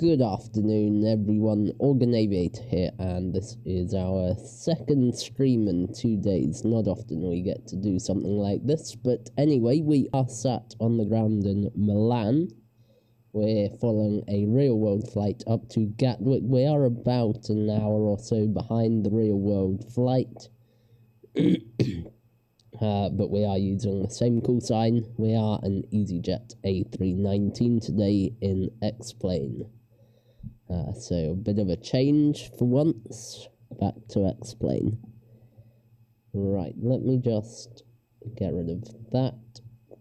Good afternoon, everyone. Organaviator here, and this is our second stream in 2 days. Not often we get to do something like this, but anyway, we are sat on the ground in Milan. We're following a real-world flight up to Gatwick. We are about an hour or so behind the real-world flight. But we are using the same call sign. We are an Eazyjet A319 today in X-Plane. So a bit of a change for once. Back to X-Plane. Right, let me just get rid of that.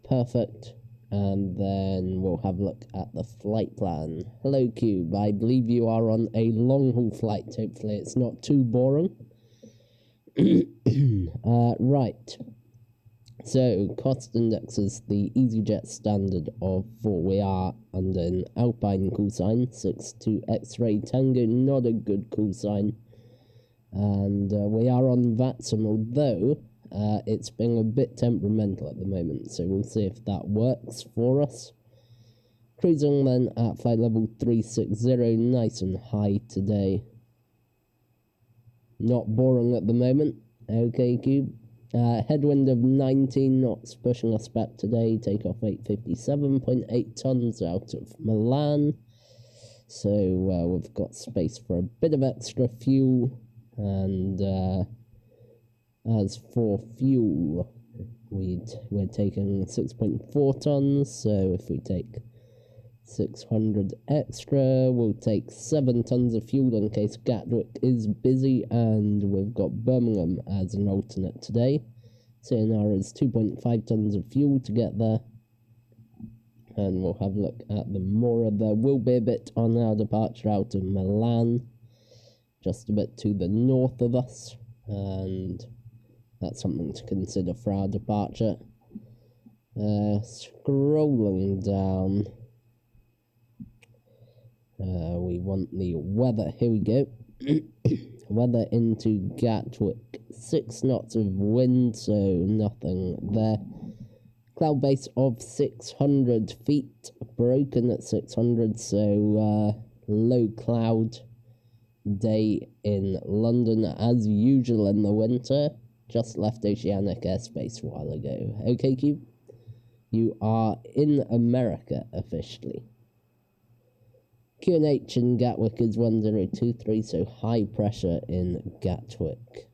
Perfect. And then we'll have a look at the flight plan. Hello, Cube. I believe you are on a long-haul flight. Hopefully it's not too boring. Right. So, cost index is the Easyjet standard of 4. We are under an Alpine call sign, 62 X-ray Tango, not a good call sign. And we are on VATSIM, although it's being a bit temperamental at the moment, so we'll see if that works for us. Cruising then at flight level 360, nice and high today. Not boring at the moment. Okay, Cube. Headwind of 19 knots pushing us back today. Takeoff weight 57.8 tons out of Milan. So we've got space for a bit of extra fuel. And as for fuel, we're taking 6.4 tons. So if we take 600 extra, we'll take 7 tons of fuel in case Gatwick is busy, and we've got Birmingham as an alternate today. CNR is 2.5 tons of fuel to get there, and we'll have a look at the Mora. There will be a bit on our departure out of Milan, just a bit to the north of us, and that's something to consider for our departure. Scrolling down. We want the weather. Here we go. Weather into Gatwick. 6 knots of wind, so nothing there. Cloud base of 600 feet. Broken at 600, so low cloud day in London as usual in the winter. Just left oceanic airspace a while ago. Okay, Cube? You are in America officially. QNH in Gatwick is 1023, so high pressure in Gatwick.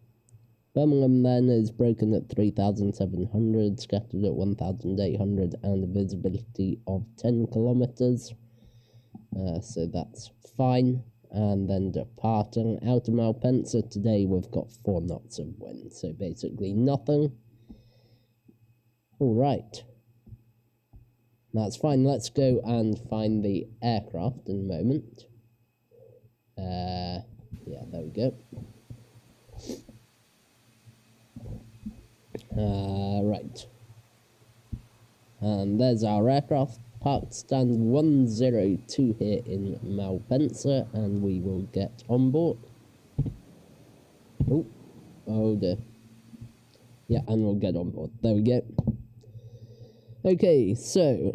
Birmingham then is broken at 3,700, scattered at 1,800, and a visibility of 10 kilometres. So that's fine. And then departing out of Malpensa today, we've got 4 knots of wind, so basically nothing. Alright. That's fine. Let's go and find the aircraft in a moment. Yeah, there we go. Right. And there's our aircraft. Parked stand 102 here in Malpensa, and we will get on board. Oh dear. Yeah, and we'll get on board. There we go. Okay, so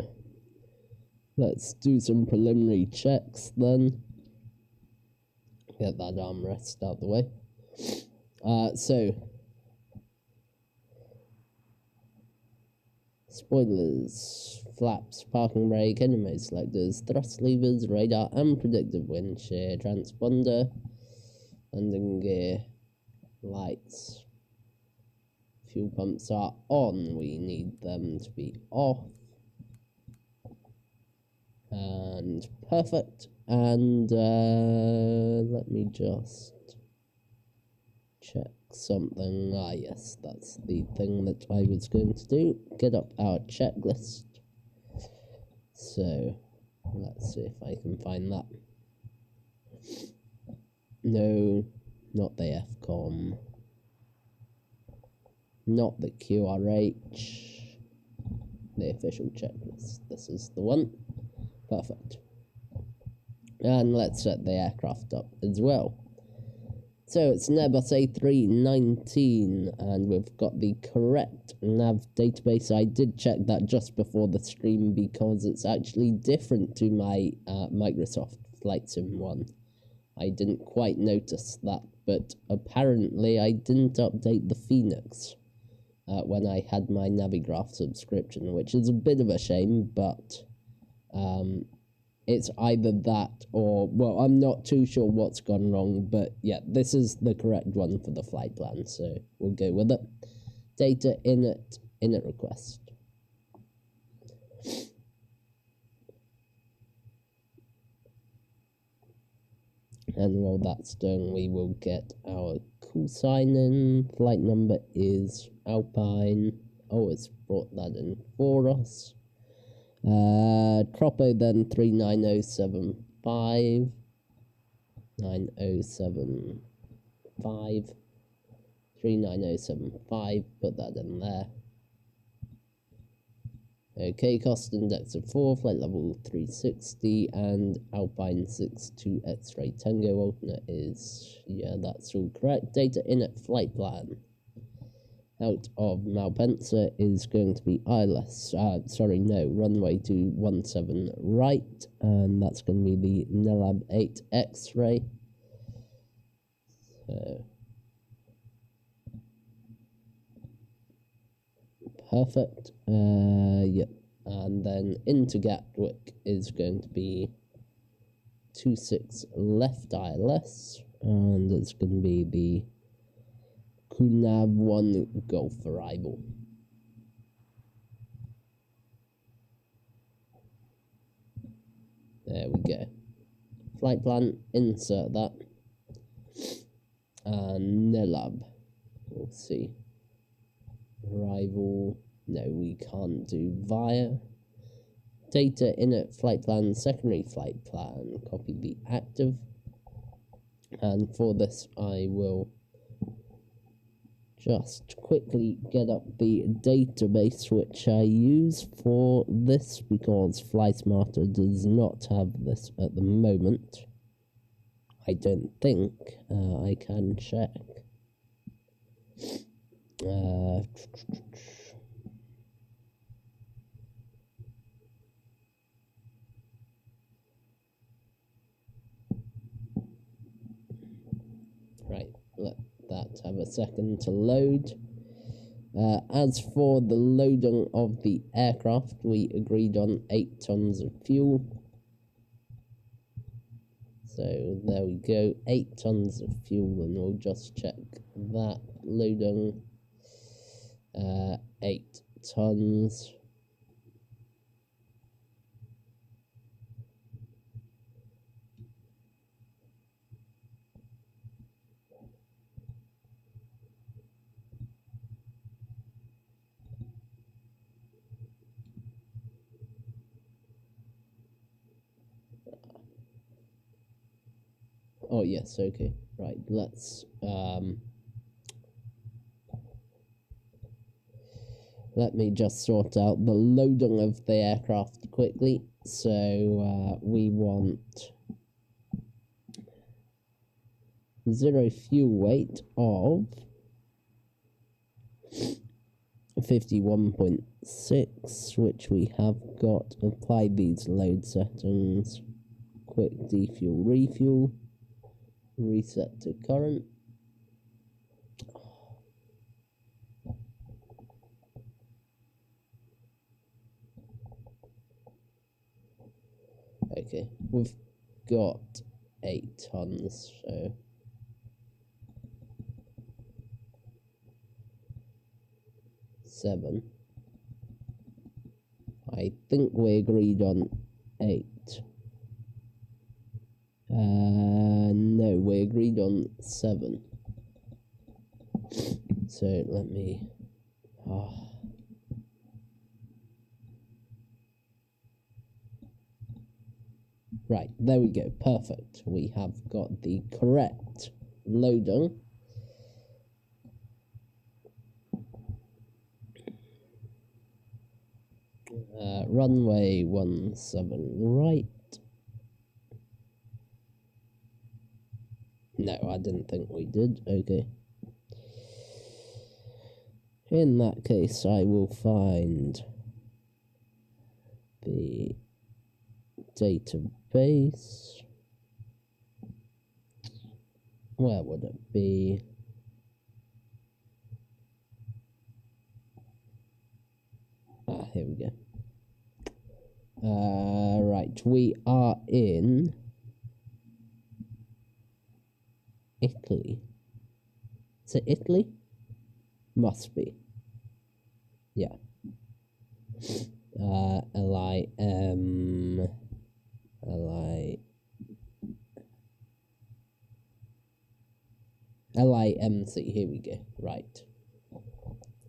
let's do some preliminary checks then. Get that armrest out the way. So spoilers, flaps, parking brake, enemy selectors, thrust levers, radar, and predictive wind shear, transponder, landing gear, lights. Fuel pumps are on. We need them to be off. And perfect. And let me just check something. Yes, that's the thing that I was going to do. Get up our checklist. So let's see if I can find that. No, not the FCOM. Not the QRH. The official checklist. This is the one. Perfect. And let's set the aircraft up as well. So it's an Airbus A319, and we've got the correct nav database. I did check that just before the stream because it's actually different to my Microsoft Flight Sim 1. I didn't quite notice that, but apparently I didn't update the Phoenix when I had my Navigraph subscription, which is a bit of a shame, but it's either that or, well, I'm not too sure what's gone wrong, but yeah, this is the correct one for the flight plan, so we'll go with it. Data init request. And while that's done, we will get our call sign in. Flight number is Alpine. Oh, it's brought that in for us. Tropo then 39075. 9075. 39075. Put that in there. Okay, cost index of 4, flight level 360, and Alpine 62 X-ray Tango alternate is, yeah, that's all correct. Data init flight plan. Out of Malpensa is going to be ILS, runway 217 right, and that's going to be the Nelab 8 X-ray. So, perfect. Yep. And then into Gatwick is going to be 26 left ILS, and it's going to be the Kunav 1 Golf arrival. There we go. Flight plan, insert that. And Nelab. We'll see. Arrival. No, we can't do via. Data init flight plan, secondary flight plan. Copy the active. And for this, I will just quickly get up the database which I use for this, because FlySmarter does not have this at the moment. I don't think. I can check. Right, let that have a second to load. As for the loading of the aircraft, we agreed on 8 tons of fuel. So there we go, 8 tons of fuel, and we'll just check that loading. 8 tons. Oh yes, okay. Right, let's let me just sort out the loading of the aircraft quickly. So we want 0 fuel weight of 51.6, which we have got. Apply these load settings. Quick defuel, refuel. Reset to current. Okay, we've got 8 tons, so 7. I think we agreed on 8. No, we agreed on 7. So let me. Right, there we go. Perfect. We have got the correct loading. Runway 17 right. No, I didn't think we did. Okay. In that case, I will find the database. where would it be? Here we go. Right, we are in Italy. Is it Italy? Must be. Yeah. LIMC, here we go. Right.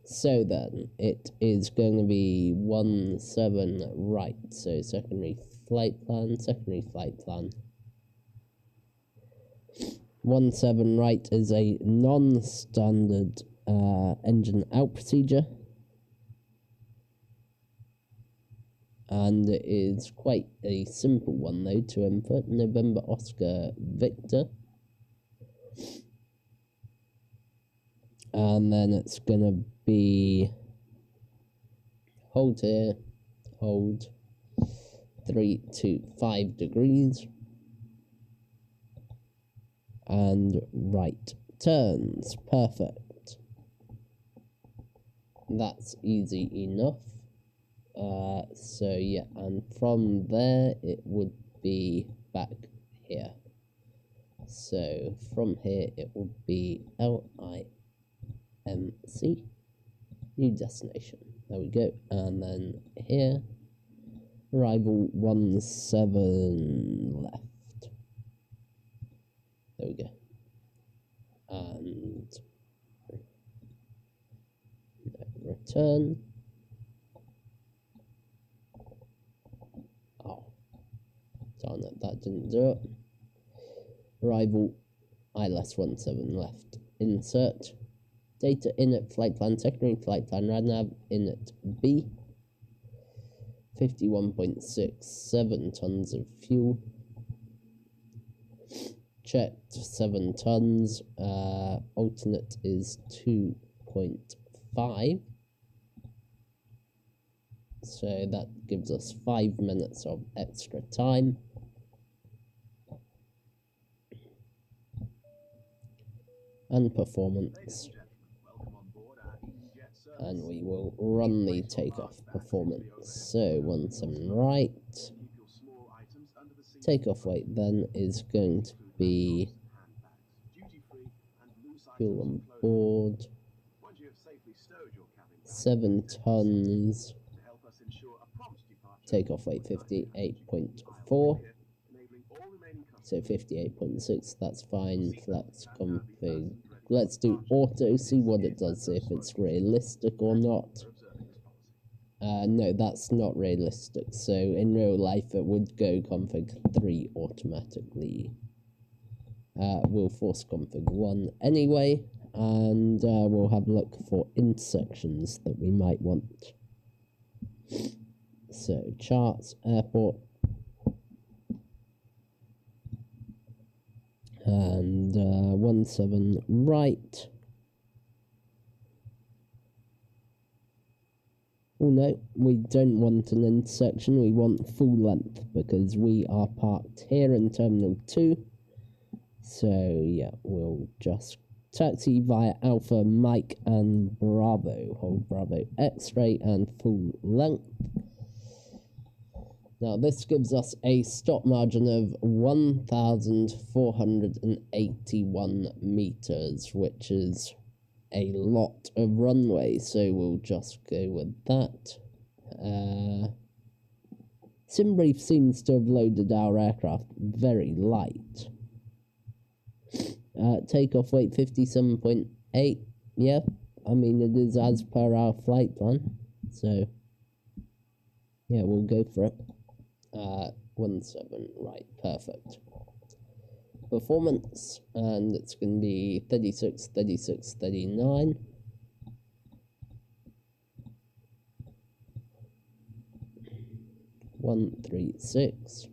So then, it is going to be 17 right. So secondary flight plan. 17 right is a non-standard engine out procedure. And it is quite a simple one though to input. November Oscar Victor. And then it's gonna be hold here, hold 3 to 5 degrees, and right turns. Perfect. That's easy enough. So yeah, and from there it would be back here. So from here it would be LIMC, new destination. There we go. And then here, arrival 17 left. There we go. And return. Oh, darn it, that didn't do it. Arrival ILS 17 left. Insert. Data init flight plan, secondary flight plan, radnav init B. 51.67 tons of fuel. Checked 7 tons. Alternate is 2.5. So that gives us 5 minutes of extra time. And performance. And we will run the takeoff performance. So 17 right. Takeoff weight then is going to be fuel on board 7 tons. Takeoff weight 58.4. So 58.6, that's fine. Flex config. Let's do auto, see what it does, see if it's realistic or not. No, that's not realistic. So in real life, it would go config 3 automatically. We'll force config 1 anyway, and we'll have a look for intersections that we might want. So charts, airport, and 17 right. Oh no, we don't want an intersection, we want full length because we are parked here in Terminal 2. So yeah, we'll just taxi via Alpha, Mike and Bravo. Hold Bravo X-ray and full length. Now this gives us a stop margin of 1,481 meters, which is a lot of runway, so we'll just go with that. SimBrief seems to have loaded our aircraft very light. Takeoff weight 57.8, yeah, I mean it is as per our flight plan, so yeah, we'll go for it. 17, right, perfect. Performance, and it's going to be 36, 36, 39. One, 3, 6.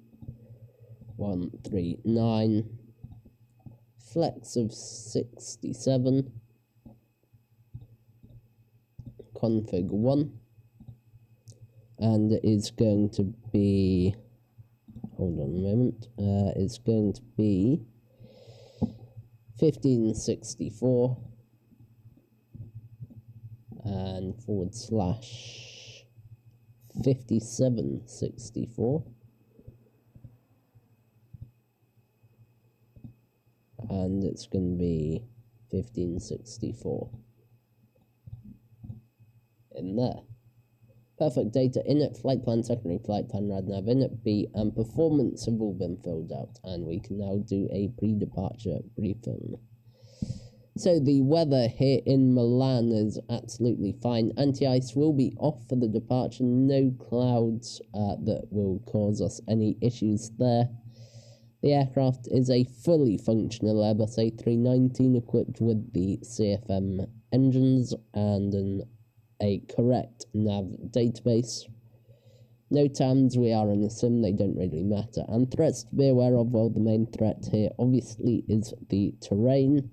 1, 3, 9. Flex of 67. Config 1. And it is going to be, hold on a moment, it's going to be 1564 and / 5764 and it's going to be 1564 in there. Perfect data init, flight plan, secondary flight plan, radnav init, B, and performance have all been filled out, and we can now do a pre-departure briefing. So the weather here in Milan is absolutely fine. Anti-ice will be off for the departure, no clouds that will cause us any issues there. The aircraft is a fully functional Airbus A319 equipped with the CFM engines and a correct nav database. No TAMs, we are in a sim, they don't really matter. And threats to be aware of, well, the main threat here obviously is the terrain.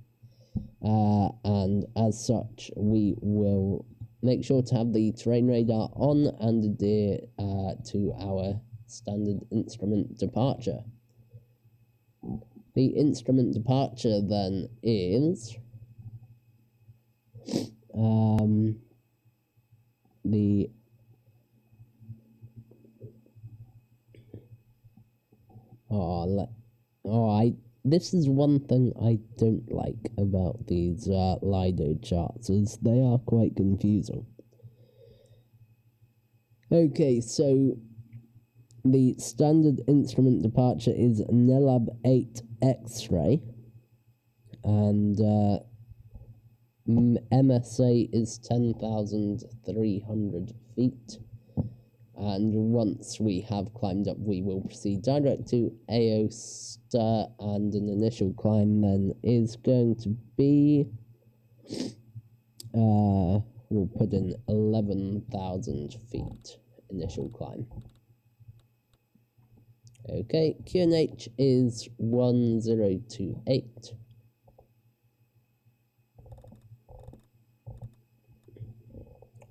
And as such, we will make sure to have the terrain radar on and adhere to our standard instrument departure. The instrument departure then is this is one thing I don't like about these Lido charts, is they are quite confusing. Okay, so the standard instrument departure is NELAB 8 X-ray, and MSA is 10,300 feet. And once we have climbed up, we will proceed direct to Aosta, and an initial climb then is going to be, we'll put in 11,000 feet initial climb. Okay, QNH is 1028.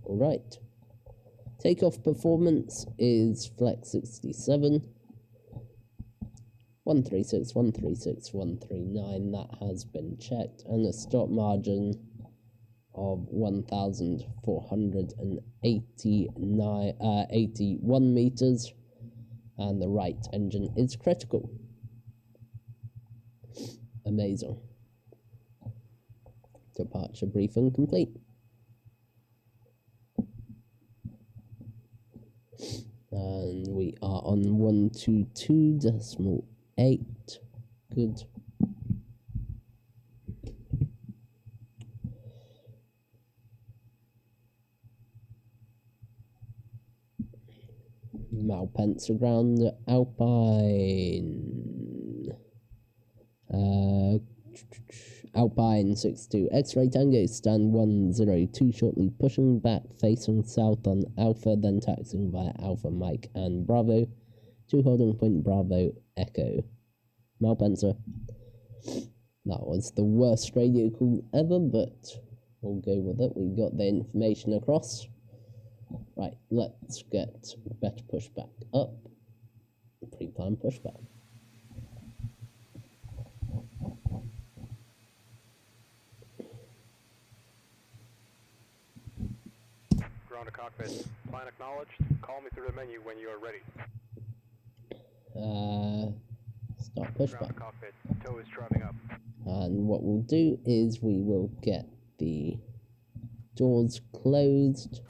All right. Takeoff performance is Flex 67, 136, 136, 139. That has been checked, and a stop margin of 1,481 meters, and the right engine is critical. Amazing. Departure briefing complete. And we are on 122.8. Good. Malpensa ground, Alpine. Alpine 62, X-ray Tango, stand 102, shortly pushing back, facing south on Alpha, then taxiing via Alpha, Mike, and Bravo, to holding point Bravo, Echo. Malpensa. That was the worst radio call ever, but we'll go with it. We got the information across. Right, let's get better pushback up. Pre-plan pushback. Ground to cockpit. Plan acknowledged. Call me through the menu when you are ready. Start pushback. Ground to cockpit. Tow is driving up. And what we'll do is we will get the doors closed,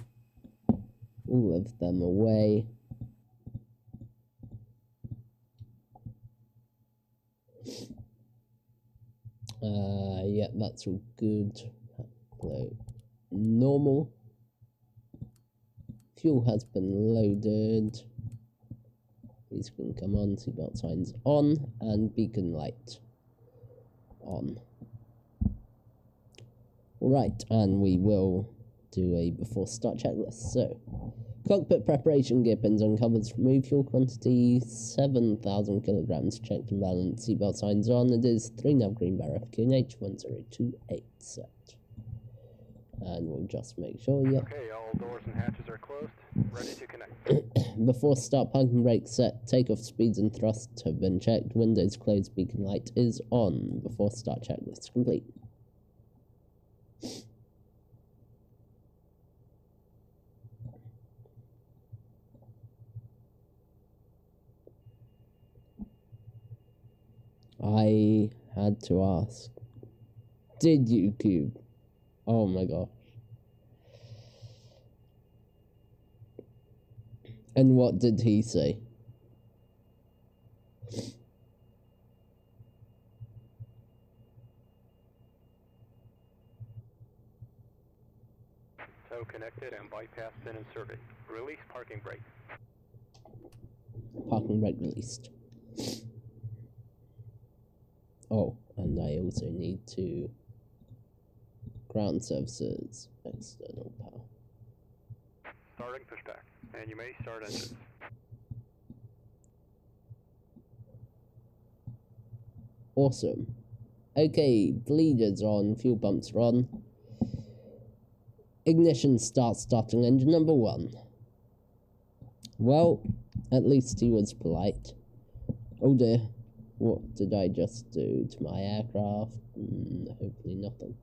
all of them away. Yeah, that's all good. Low. Normal. Fuel has been loaded. These can come on. Seatbelt signs on, and beacon light on. Alright, and we will do a before start checklist. So, cockpit preparation, gear pins on covers, remove fuel quantity 7,000 kilograms, checked and balanced, seatbelt signs on. It is 3 nav green bar FQNH 1028 set. And we'll just make sure, yeah. Okay, all doors and hatches are closed. Ready to connect. Before start, parking brake set, takeoff speeds and thrusts have been checked. Windows closed, beacon light is on. Before start, checklist complete. I had to ask, did you cube? Oh my gosh. And what did he say? Tow connected and bypass been inserted. Release parking brake. Parking brake released. Oh, and I also need to ground services, external power. Starting pushback, and you may start engines. Awesome. Okay, bleeders on, fuel pumps are on. Ignition starting engine number 1. Well, at least he was polite. Oh dear, what did I just do to my aircraft? Hopefully nothing.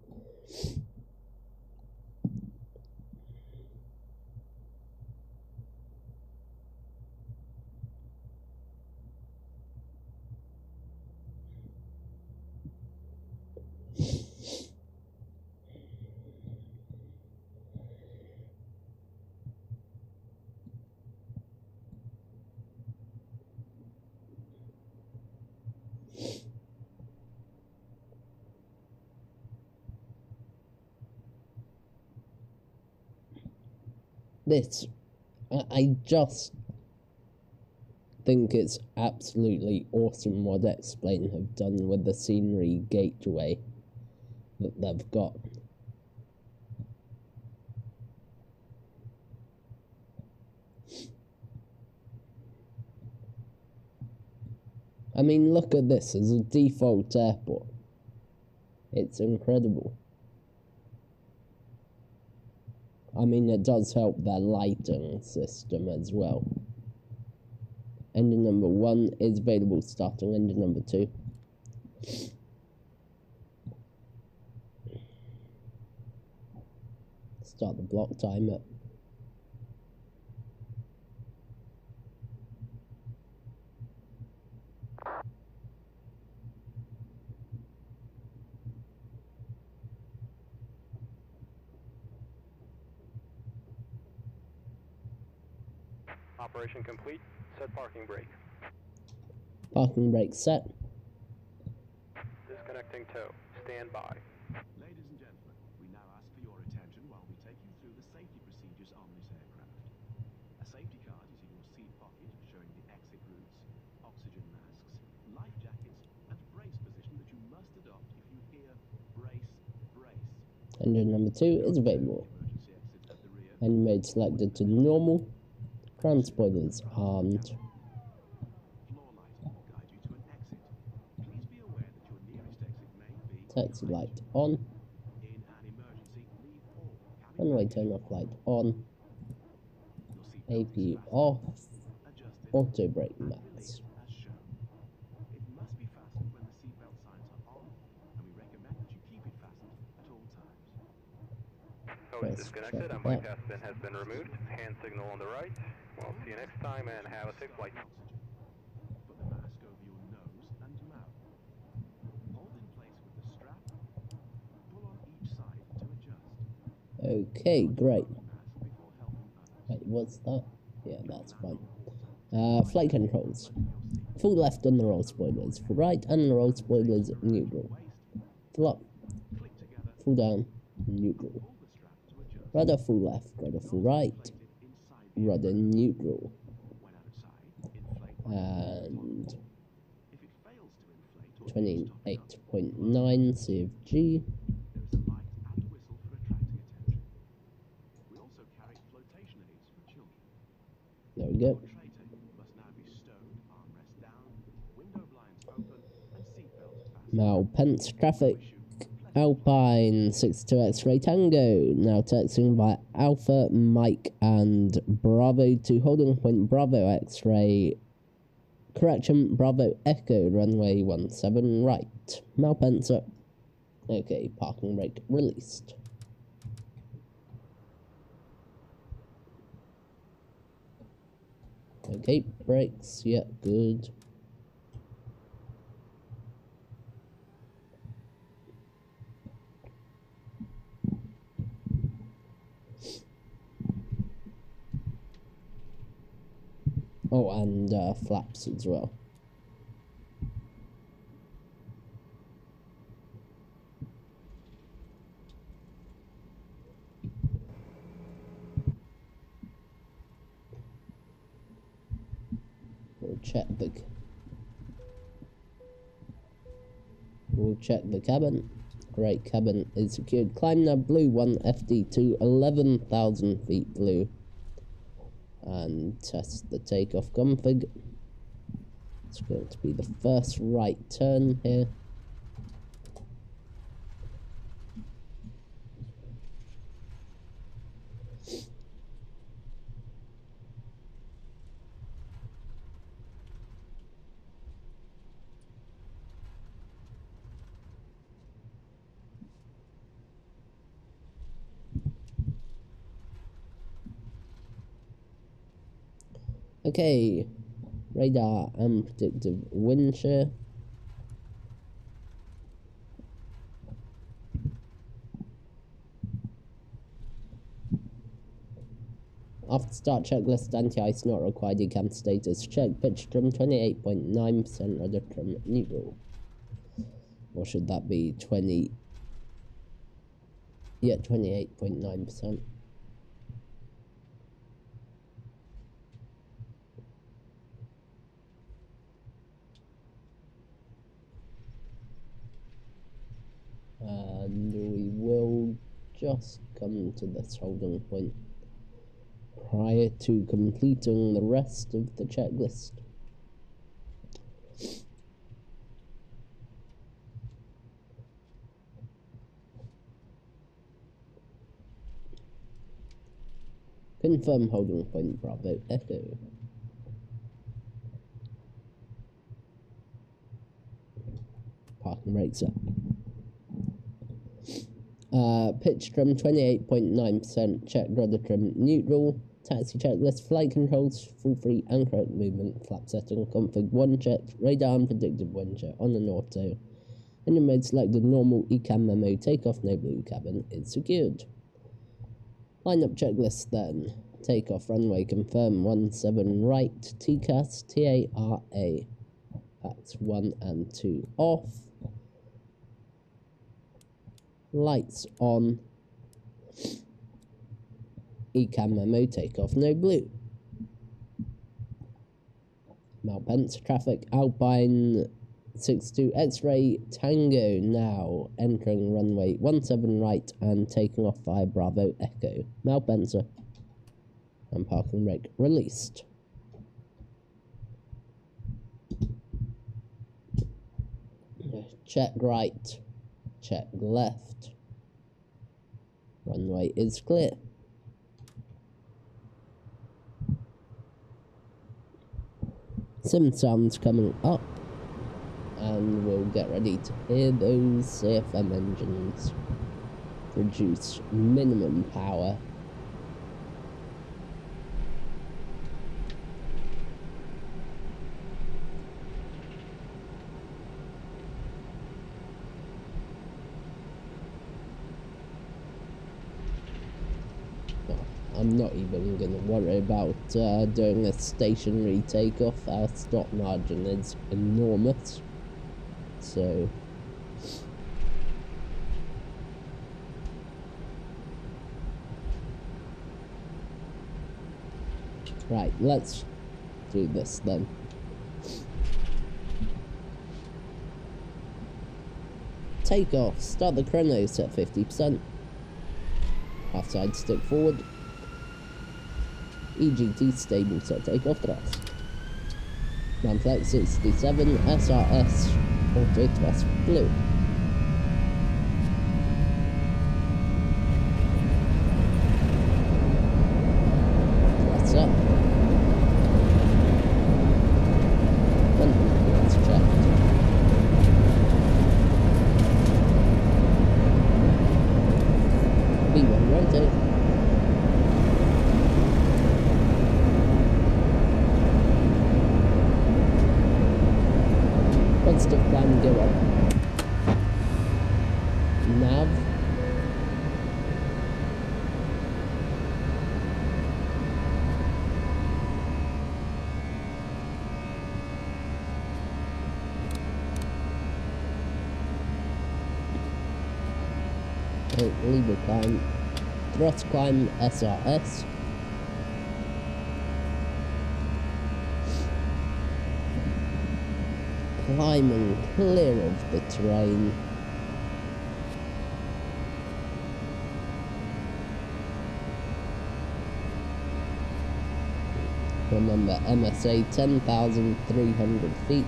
This, I just think it's absolutely awesome what X-Plane have done with the scenery gateway that they've got. I mean, look at this as a default airport. It's incredible. I mean, it does help their lighting system as well. Engine number 1 is available starting engine number 2. Start the block timer. Operation complete. Set parking brake. Parking brake set. Disconnecting tow. Stand by. Ladies and gentlemen, we now ask for your attention while we take you through the safety procedures on this aircraft. A safety card is in your seat pocket showing the exit routes, oxygen masks, life jackets, and brace position that you must adopt if you hear brace, brace. Engine number 2 is available. Emergency exit at the rear. Engine mode selected to normal. Ground spoilers armed. Floor lighting will guide you to an exit. Please be aware that your nearest exit may be Taxi light on. in an emergency. Leave all cabin Runway turn off light on. Your seatbelt is AP fastened. off. Adjust it. Auto brake And max. release as shown. It must be fastened when the seatbelt signs are on, and we recommend that you keep it fastened at all times. Tow is Press disconnected check and that. bypass bin has been removed. Hand signal on the right. We'll see you next time and have a safe flight. Oxygen. Put the mask over your nose and mouth. Hold in place with the strap. Pull on each side to adjust. Okay, great. Mask before helping others. Wait, what's that? Yeah, that's fine. Flight controls. Full left on the roll spoilers. Full right on the roll spoilers, neutral. Full up. Click together. Full down, neutral. Pull the strap to adjust. Rudder full left, rudder full right. Inflate it inside the Rudder neutral. When outside, inflate. And If it fails to inflate or 28.9 CFG. there is a light and whistle for attracting attention. We also carry flotation aids for children. There we go. Your tray table must now be stowed, armrest down, window blinds open, and seatbelt fastened. Now, Pence traffic. Wish you pleasant Alpine 62 X-Ray Tango, now taxiing by Alpha, Mike and Bravo to holding point Bravo X-Ray, correction, Bravo Echo, runway 17 right, Malpensa. Okay, parking brake released. Okay, brakes, yeah, good. Oh, and flaps as well. We'll check the cabin. Great, cabin is secured. Climb now blue 1 FD to 11,000 feet blue. And test the takeoff config. It's going to be the first right turn here. Okay, radar and predictive wind shear. After start checklist, anti-ice not required, decam status check, pitch trim 28.9%, rudder trim neutral. Or should that be 20? Yeah, 28.9%. And we will just come to this holding point prior to completing the rest of the checklist. Confirm holding point Bravo Echo. Parking brakes up. Pitch trim 28.9%, check rudder trim neutral, taxi checklist, flight controls, full free and correct movement, flap setting, config 1 checked, radar and predictive wind shear on an auto, engine mode selected, normal, ECAM memo, takeoff, no blue cabin is secured. Line up checklist then, takeoff runway confirm 17 right, TCAS, TARA, that's 1 and 2 off. Lights on, ECAM memo, takeoff, no blue. Malpensa traffic, Alpine 62 X-Ray Tango now entering runway 17 right and taking off via Bravo Echo. Malpensa and parking brake released. Check right, check left. Runway is clear. Sim sounds coming up, and we'll get ready to hear those CFM engines produce minimum power. I'm not even going to worry about doing a stationary takeoff. Our stop margin is enormous. So right, let's do this then. Takeoff, start the chronos at 50%. Half side stick forward. EGT stable set takeoff thrust. Manflex 67 SRS auto thrust blue. set. Let's check. V1 rotate. Constant climb, go up. Nav. Lever climb, thrust climb, SRS. Climbing clear of the terrain. Remember, MSA 10,300 feet.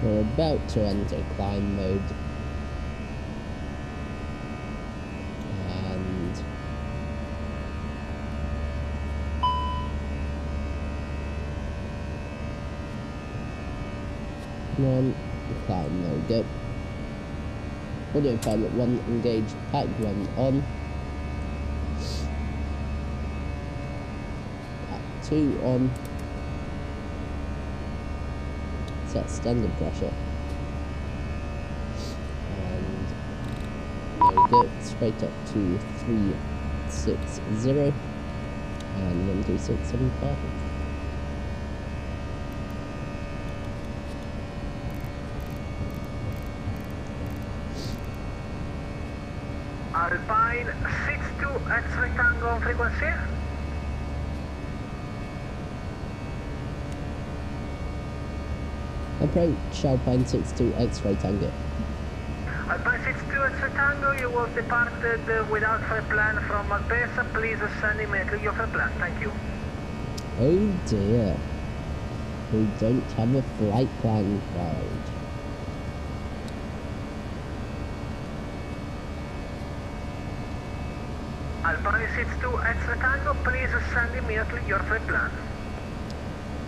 We're about to enter climb mode. And one climb mode, go. Autopilot 1 engaged, pack 1 on. Pack 2 on. Set standard pressure. And there we go, straight up to 360 and 12675. Alpine 62 X-ray Tango on frequency. Approach Alpine 62 X-ray Tango. Alpine 62 X-ray Tango, you was departed without flight plan from Malpensa. Please send immediately your flight plan. Thank you. Oh dear. We don't have a flight plan filed. Alpine 62 X-ray Tango, please send immediately your flight plan.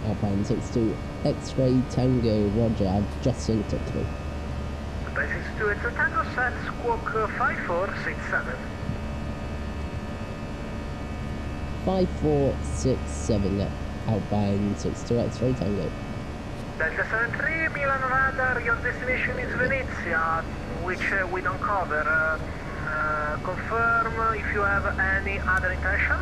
Alpine 62 X-ray Tango, roger, I've just synced it through. Alpine 62 X-ray Tango, set squawk 5467. 5467, Alpine 62 X-ray Tango. Delta 73, Milan radar, your destination is Venezia, which we don't cover. Confirm if you have any other intention.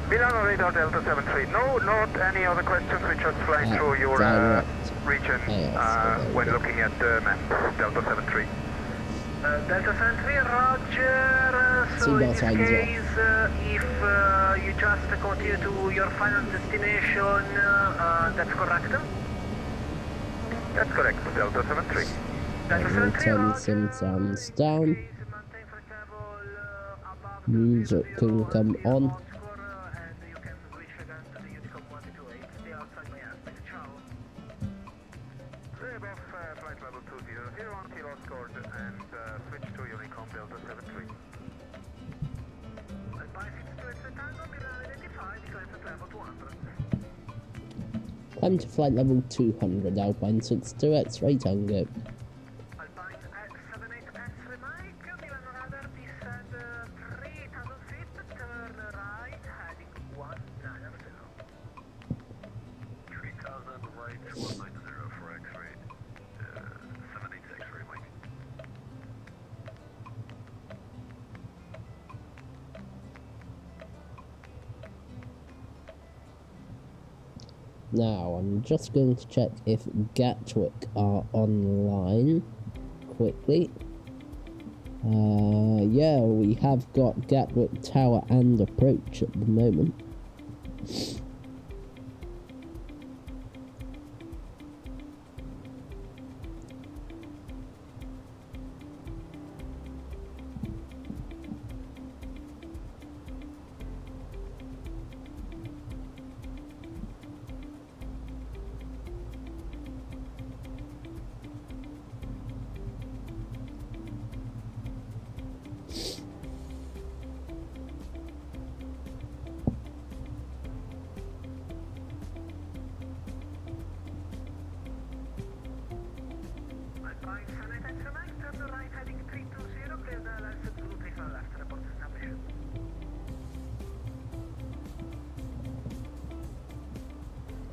Milan radar Delta 73. No, not any other questions. We just flying through your region when looking at the map. Delta 73. Delta 73, roger. So in this case, if you just continue to your final destination, that's correct? That's correct, Delta 73. Turn sim sounds down. Music can come on. Climb to flight level 200, Alpine 62 X-ray Tango. Now, I'm just going to check if Gatwick are online quickly. yeah, we have got Gatwick Tower and approach at the moment.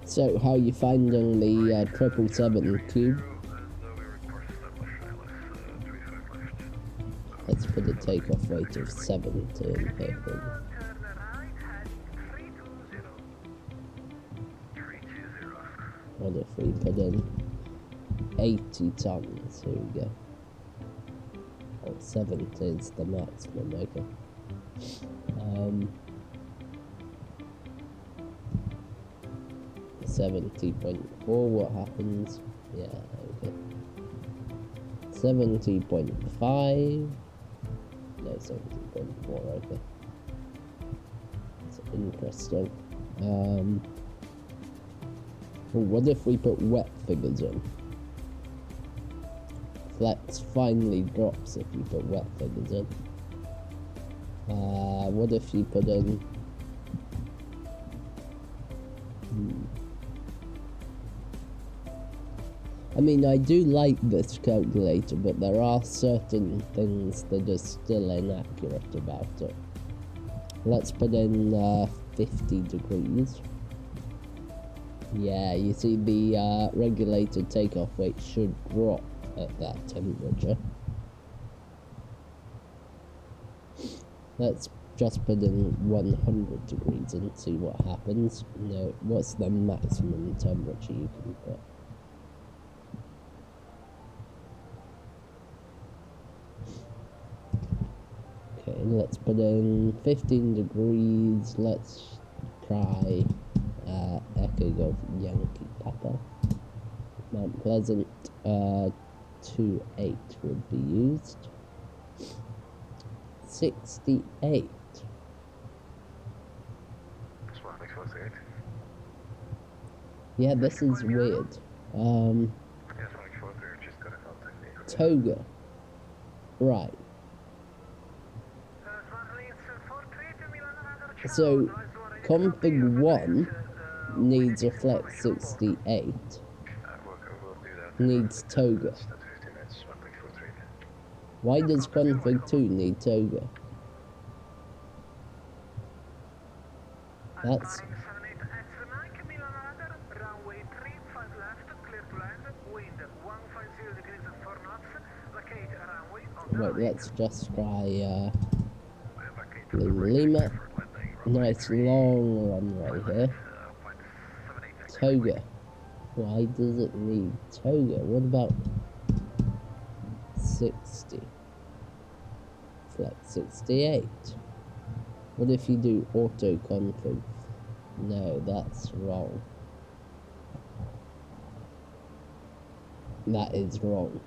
So, how are you finding the 777 cube? Let's put a takeoff weight of 70 in here. What if we put in 80 tons? Here we go. Oh, 70 is the maximum, okay. 70.4, what happens? Yeah, okay. 70.5. No, 70.4, okay. It's interesting. What if we put wet figures in? Flex finally drops if you put wet figures in. What if you put in... I mean, I do like this calculator, but there are certain things that are still inaccurate about it. Let's put in 50 degrees. Yeah, you see the regulated takeoff weight should drop at that temperature. Let's just put in 100 degrees and see what happens. No, what's the maximum temperature you can put? Okay, let's put in 15 degrees. Let's try Echo Golf Yankee Papa. Mount Pleasant 28 would be used. 68. Yeah, this is weird. Toga. Right. So, config 1 needs a flex 68. Needs Toga. Why does config 2 need Toga? That's... Wait, let's just try Lima. Nice long runway here. Toga. Why does it need Toga? What about 60? Flex 68. What if you do auto config? No, that's wrong. That is wrong.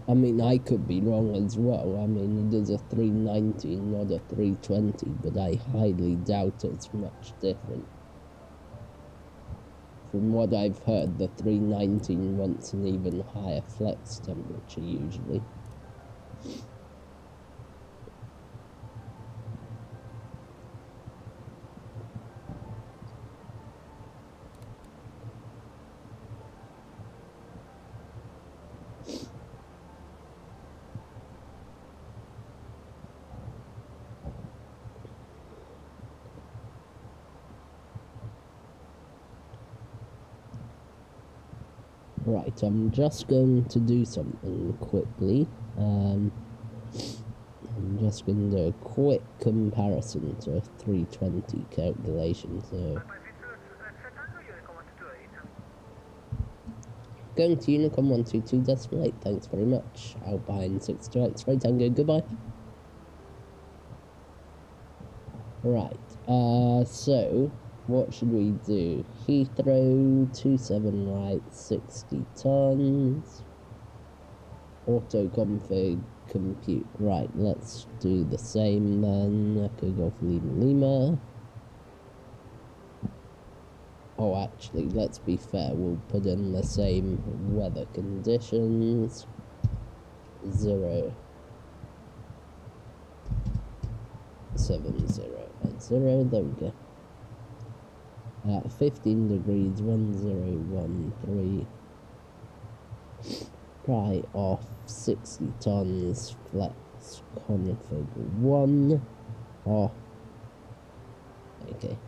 I mean, I could be wrong as well. I mean, it is a 319, not a 320, but I highly doubt it's much different. From what I've heard, the 319 wants an even higher flex temperature usually. Right, I'm just going to do something quickly. I'm just going to do a quick comparison to a 320 calculation. So, going to Unicom 122.8, thanks very much. Alpine 62 X-ray Tango, goodbye. Right, so, what should we do? Heathrow, 27 right, 60 tons. Auto config, compute. Right, let's do the same then. Echo Golf Lima. Oh, actually, let's be fair. We'll put in the same weather conditions. 0, 7, 0, and 0. There we go. 15 degrees, 1013. Pry off 60 tons, flex config 1 off. Okay.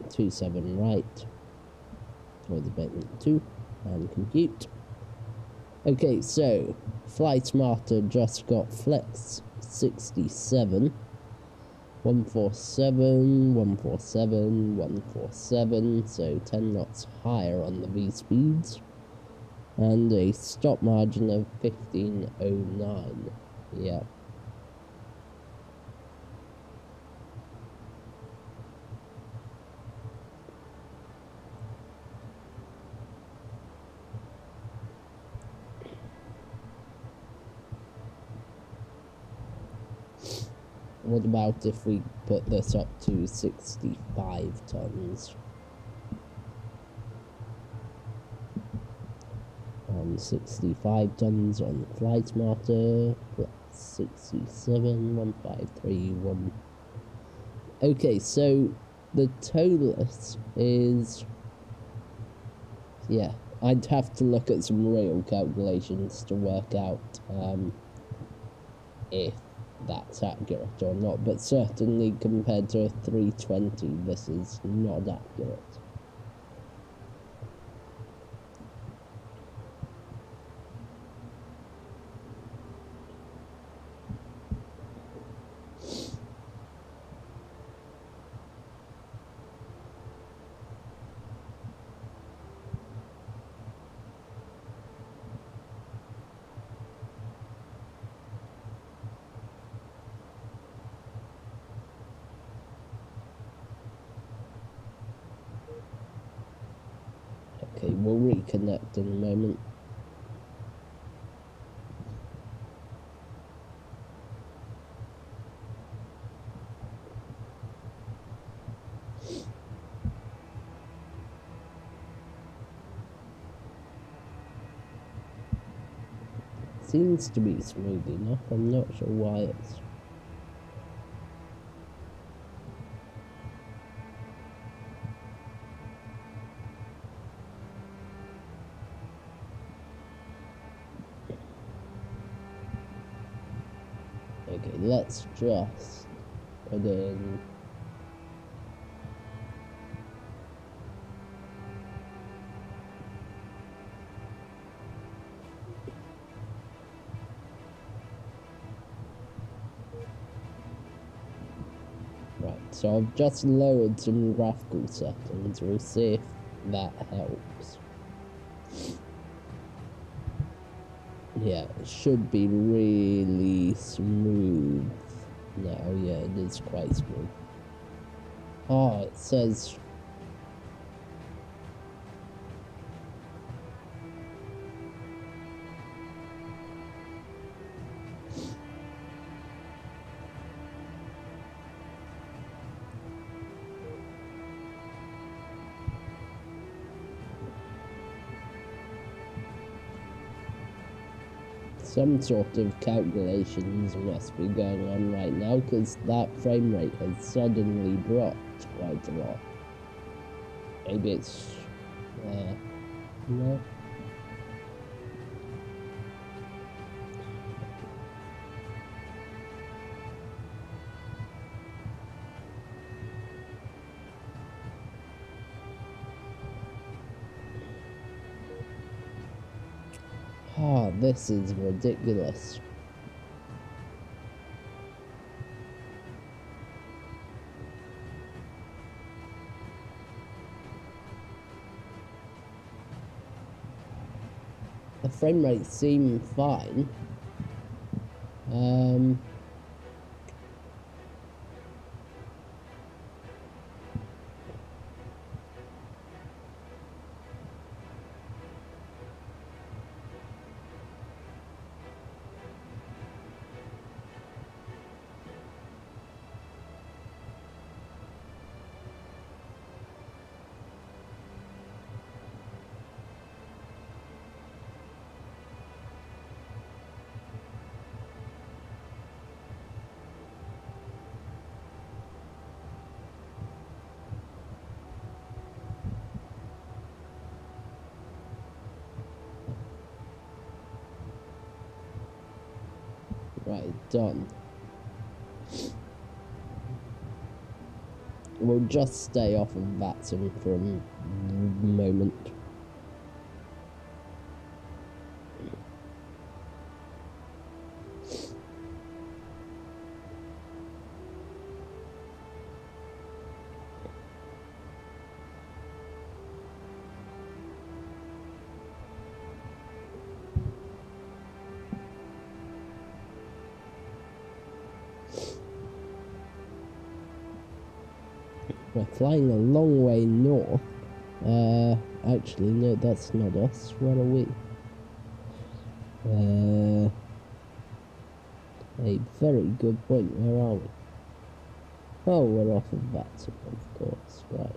Two 7 right. Towards abatement 2 and compute. Okay, so Flight Smarter just got flex 67. 147, 147, 147, so 10 knots higher on the V speeds, and a stop margin of 1509. Yeah. What about if we put this up to 65 tons? 65 tons on Flight Smarter, 67, 1531. Okay, so the Toliss is... yeah, I'd have to look at some real calculations to work out if that's accurate or not, but certainly compared to a 320, this is not accurate. Okay, we'll reconnect in a moment. Seems to be smooth enough, I'm not sure why it's... Okay, let's just put in... Right, so I've just lowered some graphical settings, we'll see if that helps. Yeah, it should be really smooth now. Yeah, it is quite smooth. Oh, it says... some sort of calculations must be going on right now, because that frame rate has suddenly dropped quite a lot. Maybe it's... no? this is ridiculous. The frame rates seem fine. Right, done. We'll just stay off of VATSIM for a moment. We're flying a long way north. Actually, no, that's not us. Where are we? A very good point. Where are we? Oh, we're off of VATSIM, of course. Right.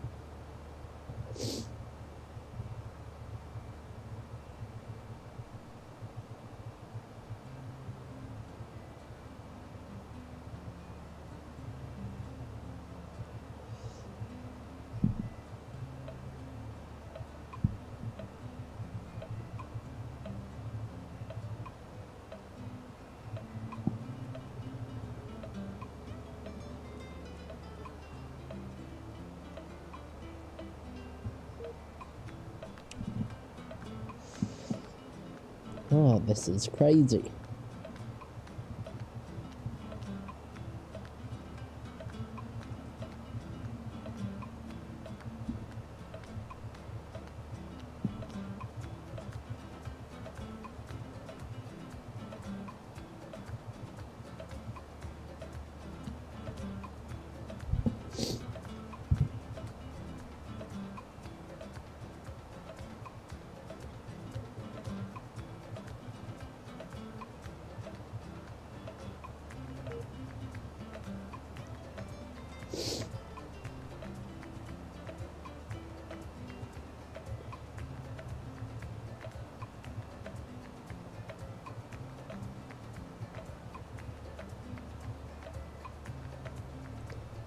Oh, this is crazy.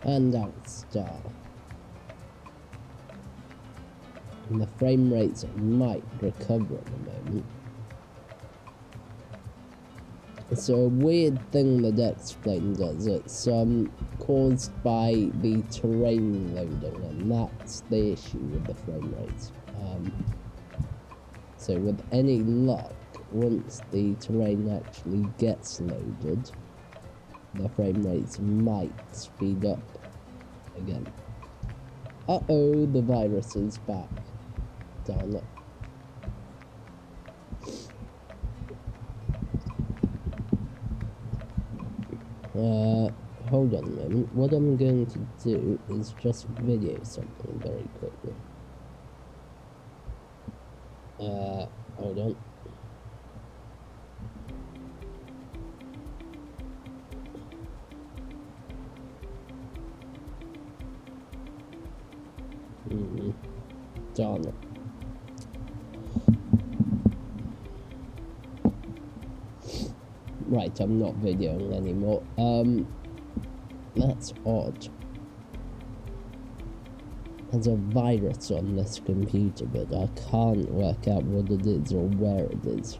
And outstar. And the frame rates might recover at the moment. So a weird thing the X-plane does, it's caused by the terrain loading, and that's the issue with the frame rates. So with any luck, once the terrain actually gets loaded, the frame rates might speed up again. Uh-oh, the virus is back. Darn it. Hold on a moment. What I'm going to do is just video something very quickly. Hold on. Darn it. Right, I'm not videoing anymore. That's odd. There's a virus on this computer, but I can't work out what it is or where it is.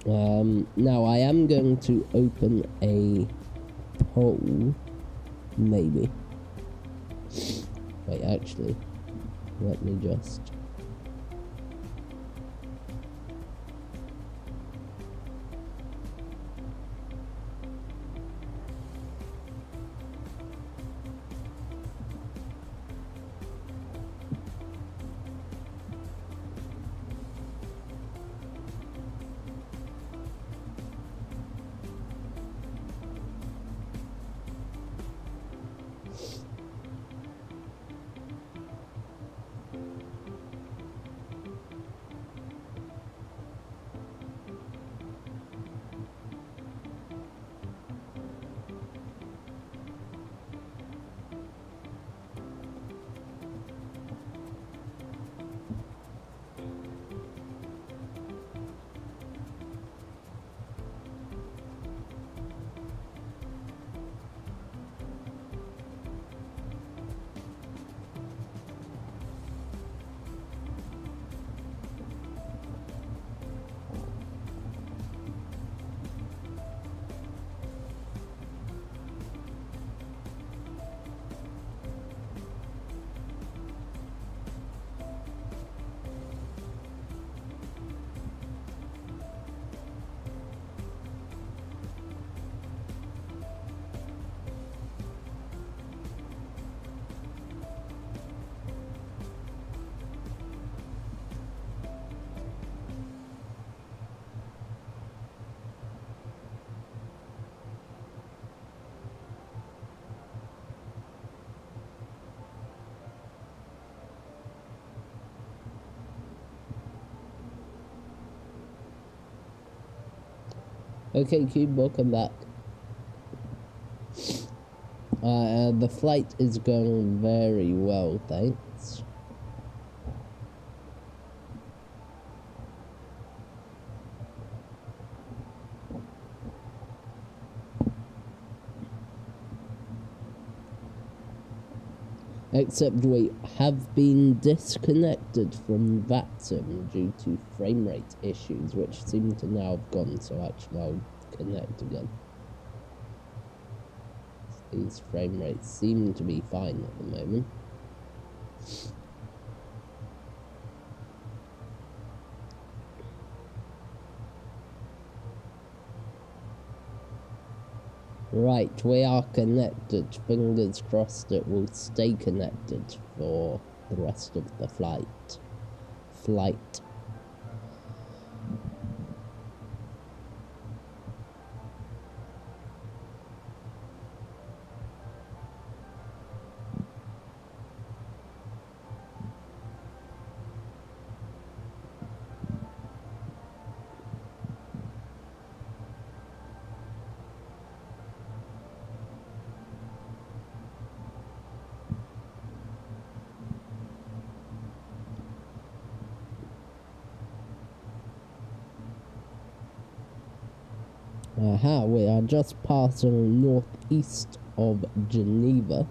Now I am going to open a poll, maybe. Wait, actually, let me just... Okay, Cube, welcome back. The flight is going very well, thanks. Except we have been disconnected from VATSIM due to frame rate issues, which seem to now have gone, so actually I'll connect again. These frame rates seem to be fine at the moment. Right, we are connected. Fingers crossed it will stay connected for the rest of the flight. Aha, we are just passing northeast of Geneva,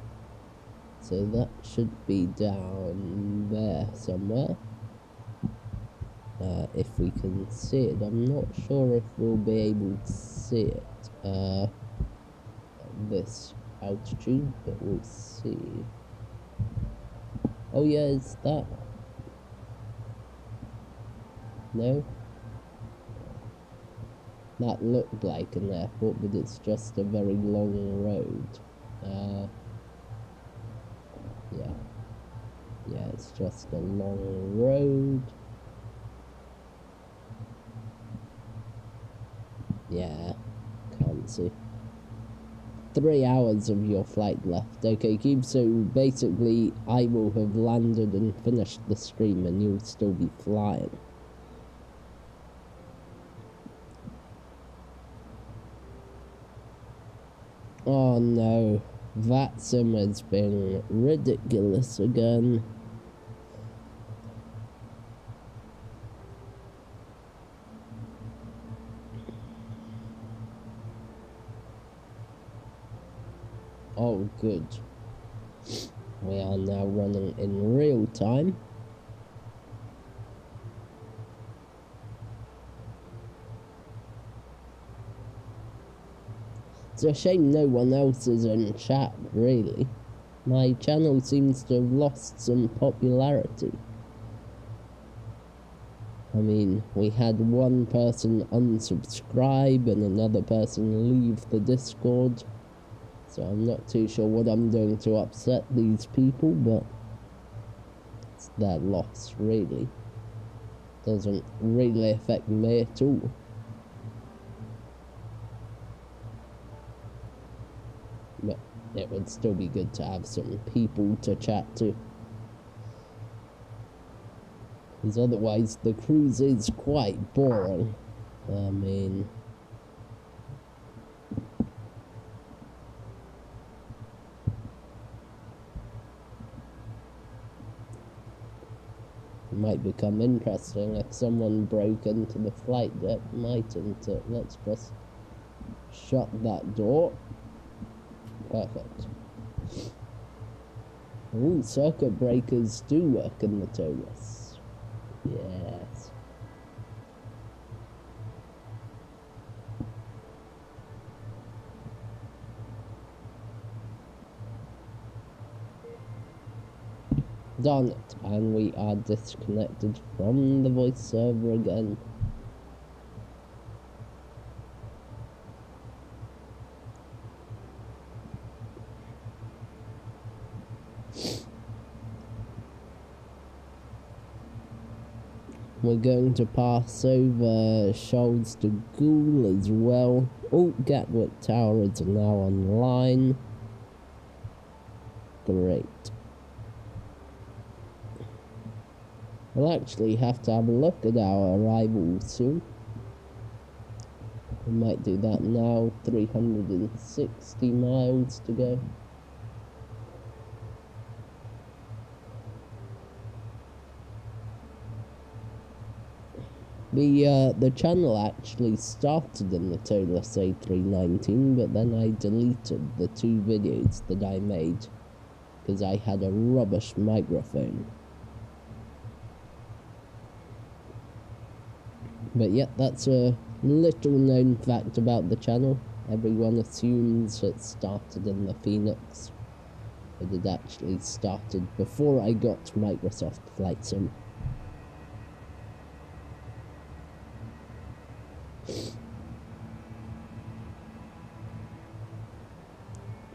so that should be down there somewhere. If we can see it, I'm not sure if we'll be able to see it at this altitude, but we'll see. Oh yeah, is that? No? That looked like an airport, but it's just a very long road. Yeah, it's just a long road. Yeah, can't see. 3 hours of your flight left. Okay, Cube, so basically I will have landed and finished the stream and you'll still be flying. Oh no, VATSIM has been ridiculous again. Oh good. We are now running in real time. It's a shame no one else is in chat, really. My channel seems to have lost some popularity. I mean, we had one person unsubscribe and another person leave the Discord. So I'm not too sure what I'm doing to upset these people, but it's their loss, really. Doesn't really affect me at all. But it would still be good to have some people to chat to. Because otherwise the cruise is quite boring. I mean... it might become interesting if someone broke into the flight deck, mightn't it? Let's just shut that door. Perfect. Ooh, circuit breakers do work in the Toliss. Yes. Darn it, and we are disconnected from the voice server again. We're going to pass over Charles de Gaulle as well. Oh, Gatwick Tower is now online. Great. We'll actually have to have a look at our arrival soon. We might do that now. 360 miles to go. The channel actually started in the Toliss A319, but then I deleted the 2 videos that I made because I had a rubbish microphone. But yeah, that's a little known fact about the channel. Everyone assumes it started in the Phoenix, but it actually started before I got Microsoft Flight Sim.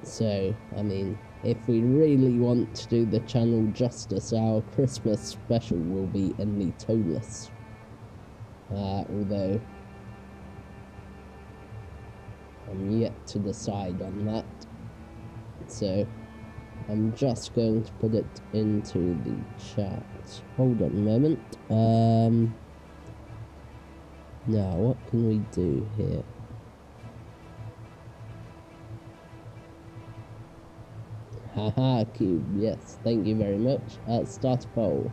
So, I mean, if we really want to do the channel justice, our Christmas special will be in the Toliss. Although, I'm yet to decide on that. So, I'm just going to put it into the chat. Hold on a moment. Now, what can we do here? Haha, Cube, yes, thank you very much. Start a poll.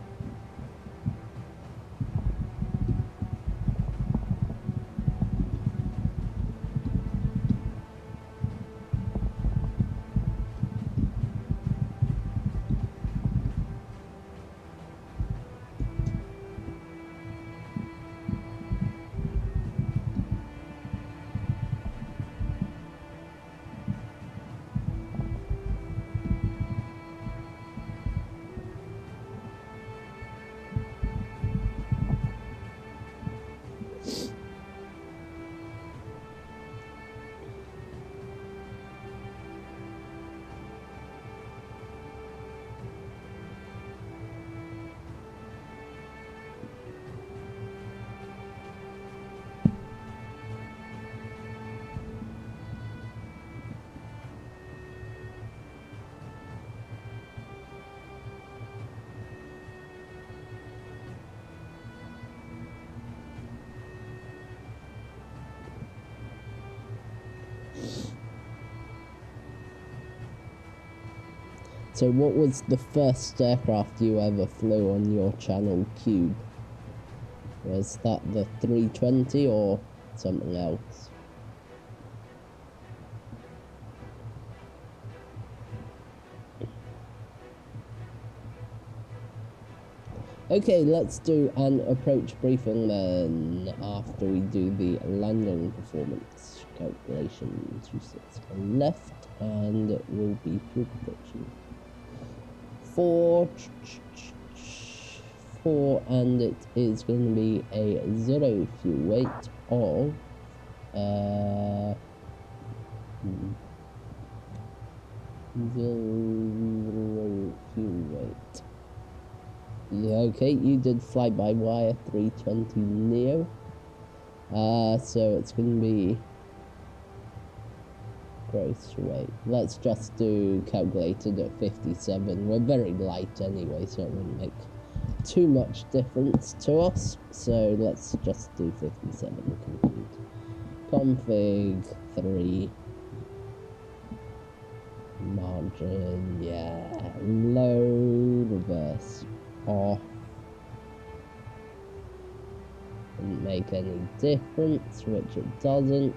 So what was the first aircraft you ever flew on your channel, Cube? Was that the 320 or something else? Okay, let's do an approach briefing then after we do the landing performance calculation. 26 left, and it will be fuel protection. 4, and it is going to be a 0 fuel weight of 0 fuel weight. Yeah, okay, you did fly-by-wire 320 Neo. So it's going to be gross weight. Let's just do calculated at 57. We're very light anyway, so it wouldn't make too much difference to us. So let's just do 57. Config 3. Margin, yeah. Low, reverse, off. Didn't make any difference, which it doesn't.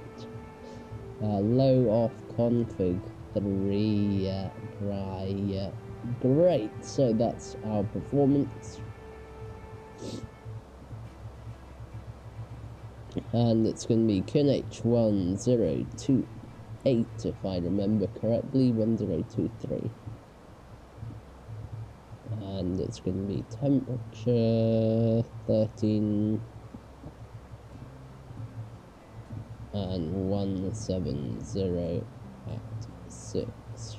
Low off config 3, dry, great, so that's our performance. And it's going to be QNH1028 if I remember correctly, 1023. And it's going to be temperature 13 and 170 at 6.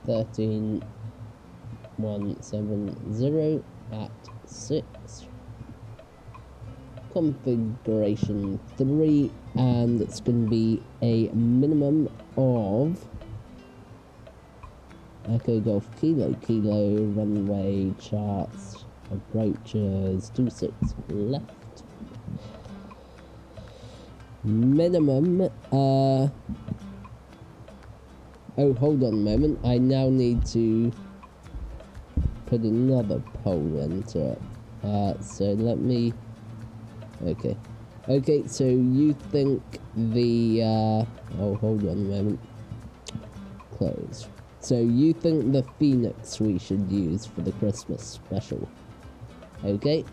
13 170 at 6. Configuration 3, and it's going to be a minimum of Echo Golf Kilo Kilo, runway charts, approaches 26 left. minimum, oh, hold on a moment. I now need to put another poll into it. So let me, okay. Okay, so you think the, oh, hold on a moment. Close. So you think the Phoenix we should use for the Christmas special? Okay,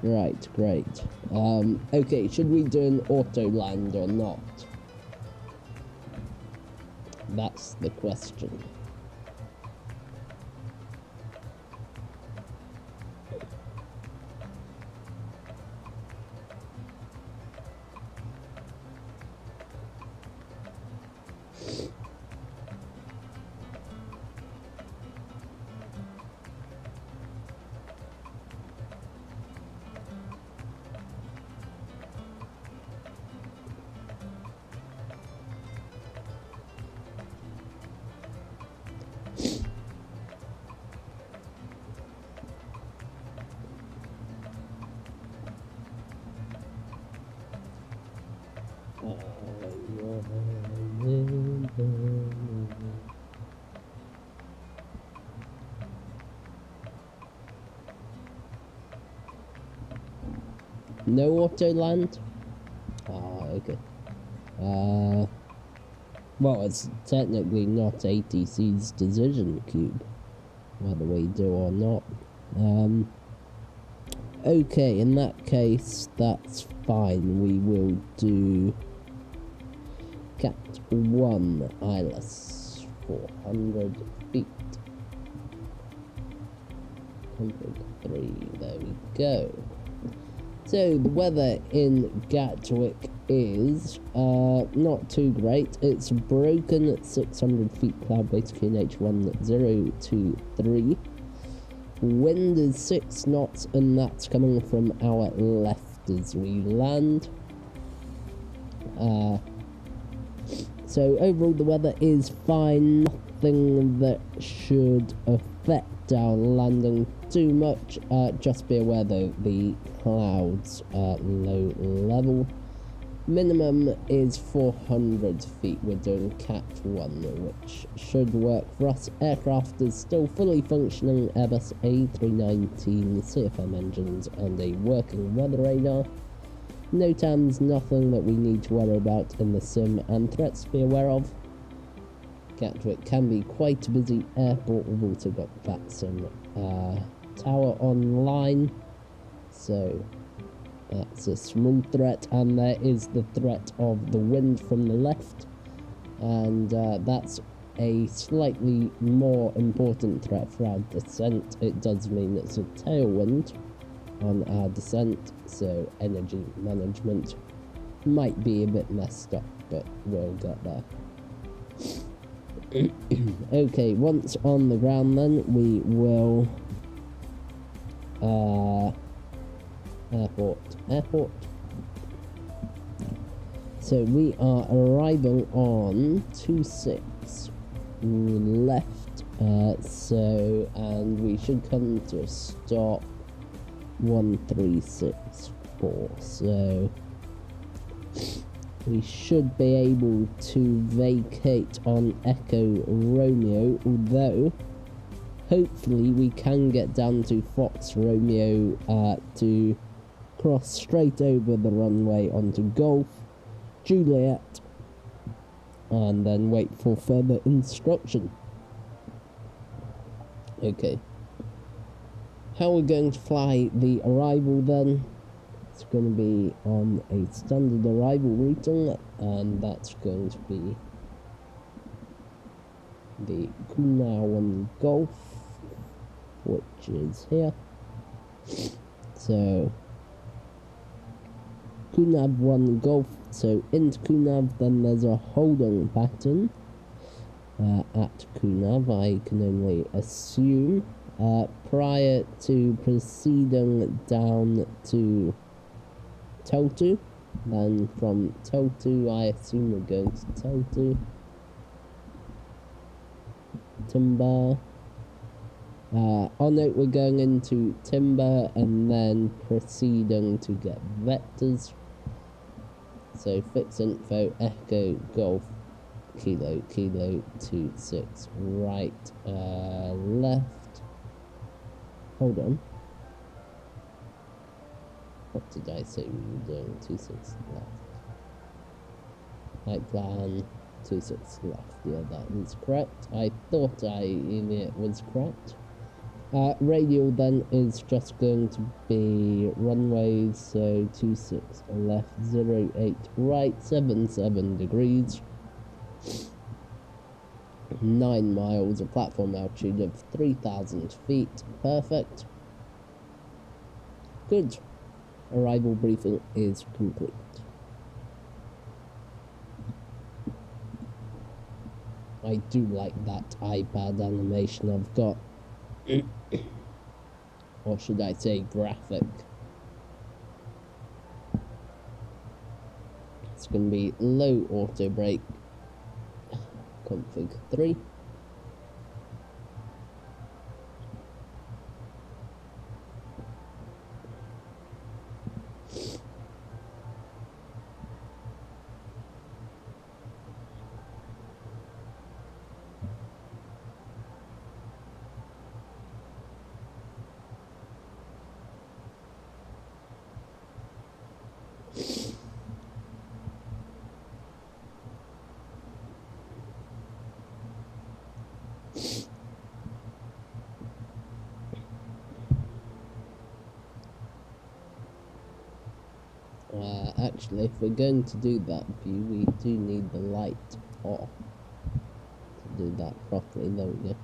right, great. Okay, should we do an auto land or not? That's the question. No auto land? Okay. Well, it's technically not ATC's decision cube, whether we do or not. Okay, in that case, that's fine. We will do Cat 1 ILS, 400 feet. 103, there we go. So, the weather in Gatwick is not too great. It's broken at 600 feet, cloud base QNH 1023. Wind is 6 knots, and that's coming from our left as we land. So, overall, the weather is fine. Nothing that should affect our landing too much. Just be aware though, the clouds are low level. Minimum is 400 feet. We're doing Cat 1, which should work for us. Aircraft is still fully functioning Airbus A319 CFM engines and a working weather radar. No TAMs, nothing that we need to worry about in the sim, and threats to be aware of. Gatwick can be quite a busy airport. We've also got VATSIM tower online, so that's a small threat, and there is the threat of the wind from the left, and that's a slightly more important threat for our descent. It does mean it's a tailwind on our descent, so energy management might be a bit messed up, but we'll get there. Okay, once on the ground then, we will airport. So we are arriving on 26 left, and we should come to a stop 1364, so we should be able to vacate on Echo Romeo, although hopefully we can get down to Fox Romeo to cross straight over the runway onto Golf Juliet and then wait for further instruction. Okay, how we're going to fly the arrival then? It's going to be on a standard arrival routing, and that's going to be the Kunawan Golf, which is here. So Kunav 1 Golf, so into Kunav, then there's a holding pattern at Kunav, I can only assume, prior to proceeding down to Teltu. Then from Teltu, I assume we're going to Teltu. Timber. On note, we're going into Timber and then proceeding to get vectors. So fix info, Echo, Golf, Kilo, Kilo, 26, right, left. Hold on. What did I say we were doing? 26 left. Right plan, 26 left. Yeah, that is correct. I thought it was correct. Radial then is just going to be runways, so 26 left, 08 right, 77 degrees, 9 miles, a platform altitude of 3,000 feet. Perfect. Good. Arrival briefing is complete. I do like that iPad animation I've got. Or should I say graphic? It's going to be low auto brake, config 3. Actually, if we're going to do that view, we do need the light off to do that properly. There we go.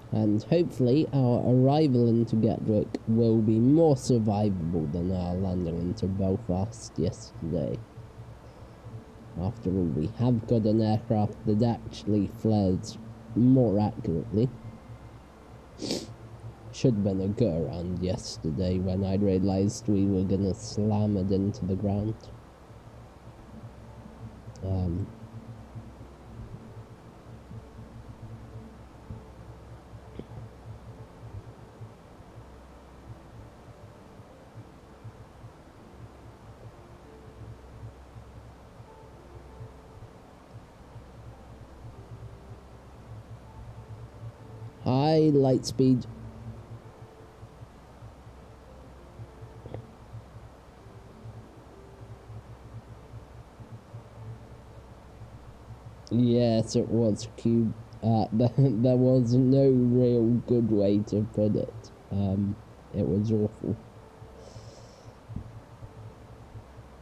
And hopefully our arrival into Gatwick will be more survivable than our landing into Belfast yesterday. After all, we have got an aircraft that actually flares more accurately. Should have been a go-around yesterday when I realised we were going to slam it into the ground. High light speed. Yes, it was cube. There was no real good way to put it. It was awful.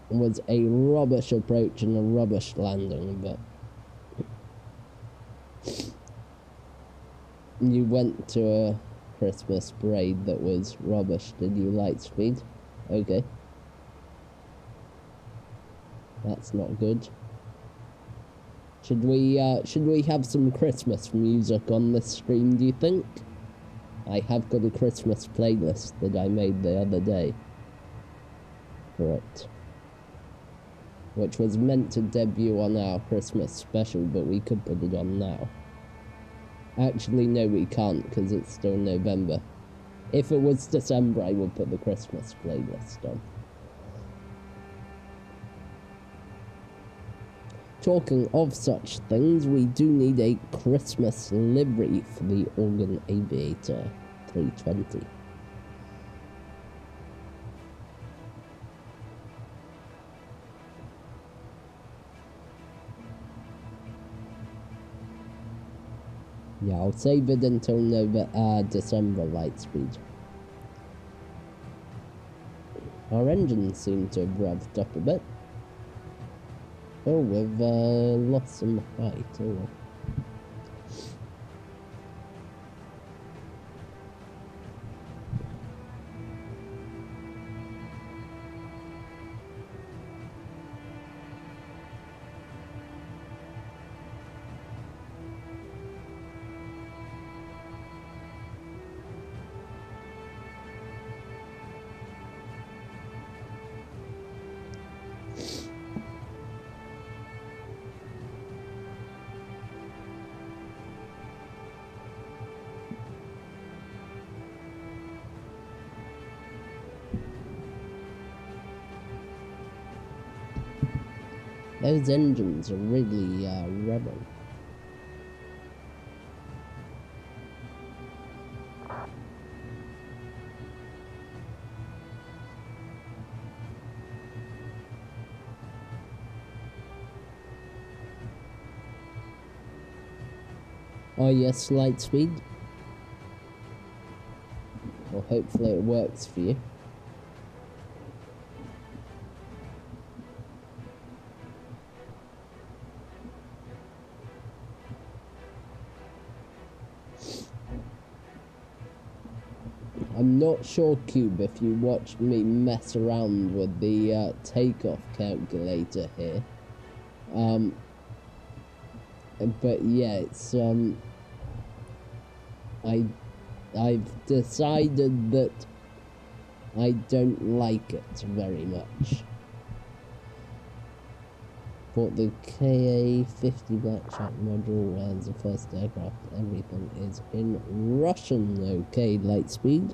It was a rubbish approach and a rubbish landing, but you went to a Christmas parade that was rubbish, did you? Light speed? Okay. That's not good. Should we have some Christmas music on this stream, do you think? I have got a Christmas playlist that I made the other day for it. which was meant to debut on our Christmas special, but we could put it on now. Actually, no, we can't, because it's still November. If it was December, I would put the Christmas playlist on. Talking of such things, we do need a Christmas livery for the Organ Aviator 320. Yeah, I'll save it until December Lightspeed. Our engines seem to have revved up a bit. Oh, we've lost some height. Oh well. Those engines are really revving. Oh yes, Lightspeed. Well, hopefully it works for you. I'm not sure, Cube, if you watched me mess around with the takeoff calculator here. But yeah, it's I've decided that I don't like it very much. Bought the KA-50 Blackjack module as the first aircraft. Everything is in Russian. Okay, Lightspeed.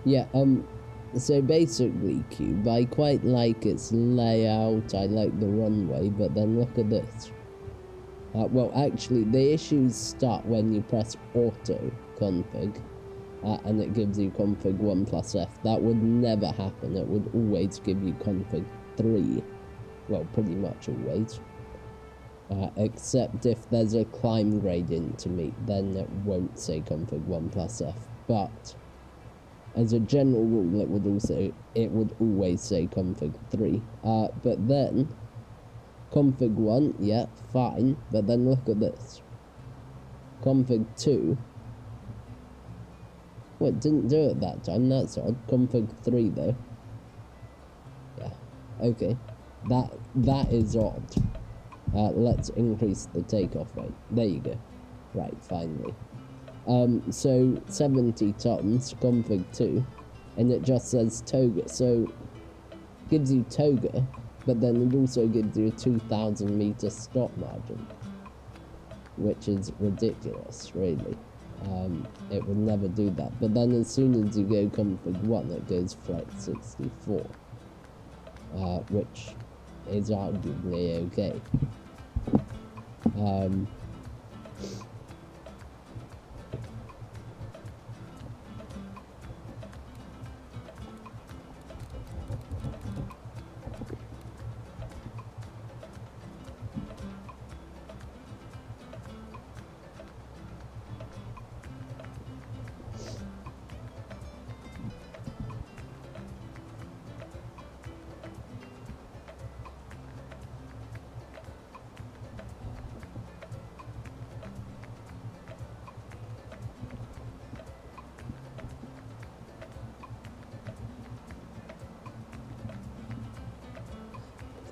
Yeah, so basically, Cube, I quite like its layout, I like the runway, but then look at this. Well, actually, the issues start when you press auto config, and it gives you config 1+F. That would never happen. It would always give you config 3. Well, pretty much always. Except if there's a climb gradient to meet, then it won't say config 1+F. But as a general rule, it would always say config 3. But then config 1, yeah, fine. But then look at this. Config 2. Well, it didn't do it that time, that's odd. Config 3 though. Yeah, okay. That is odd. Let's increase the takeoff rate. There you go. Right, finally. So 70 tons, config 2, and it just says toga. So gives you toga, but then it also gives you a 2,000 meter stop margin, which is ridiculous, really. It would never do that. But then as soon as you go config 1, it goes flight 64, which is arguably okay.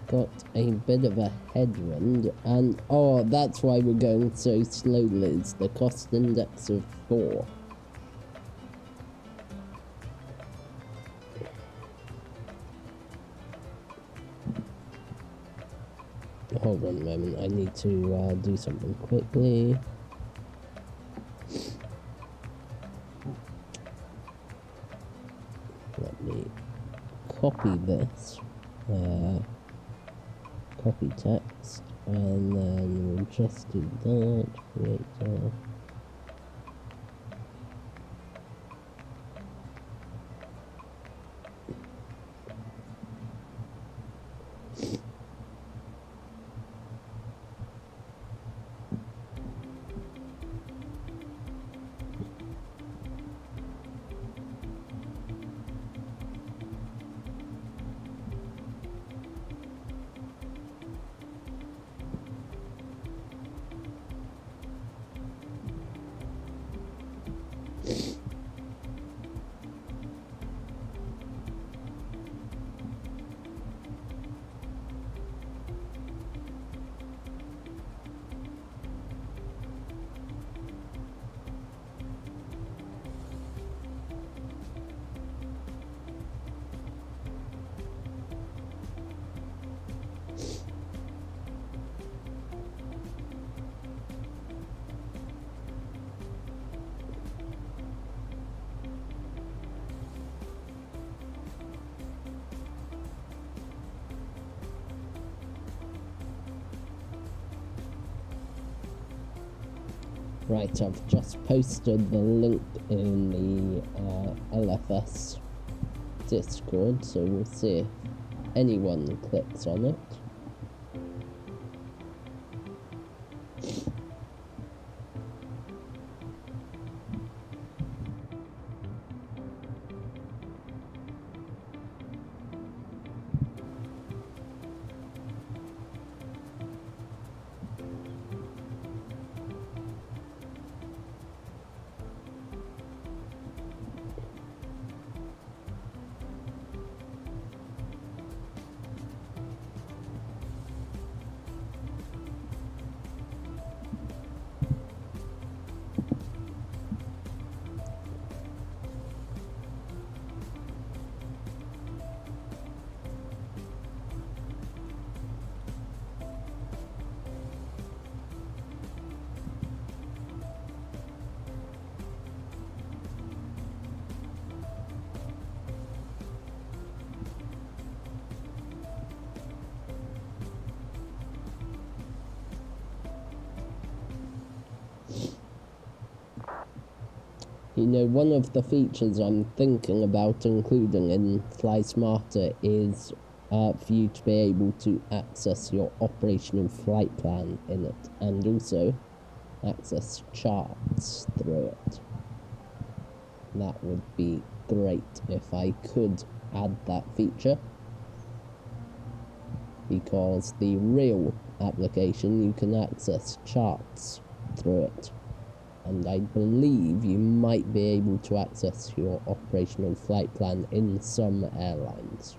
got a bit of a headwind, and oh, that's why we're going so slowly. It's the cost index of 4. Hold on a moment, I need to do something quickly. Let me copy this, copy text, and then we'll just do that, create Right, I've just posted the link in the LFS Discord, so we'll see if anyone clicks on it. You know, one of the features I'm thinking about including in Fly Smarter is for you to be able to access your operational flight plan in it, and also access charts through it. That would be great if I could add that feature, because the real application, you can access charts through it. And I believe you might be able to access your operational flight plan in some airlines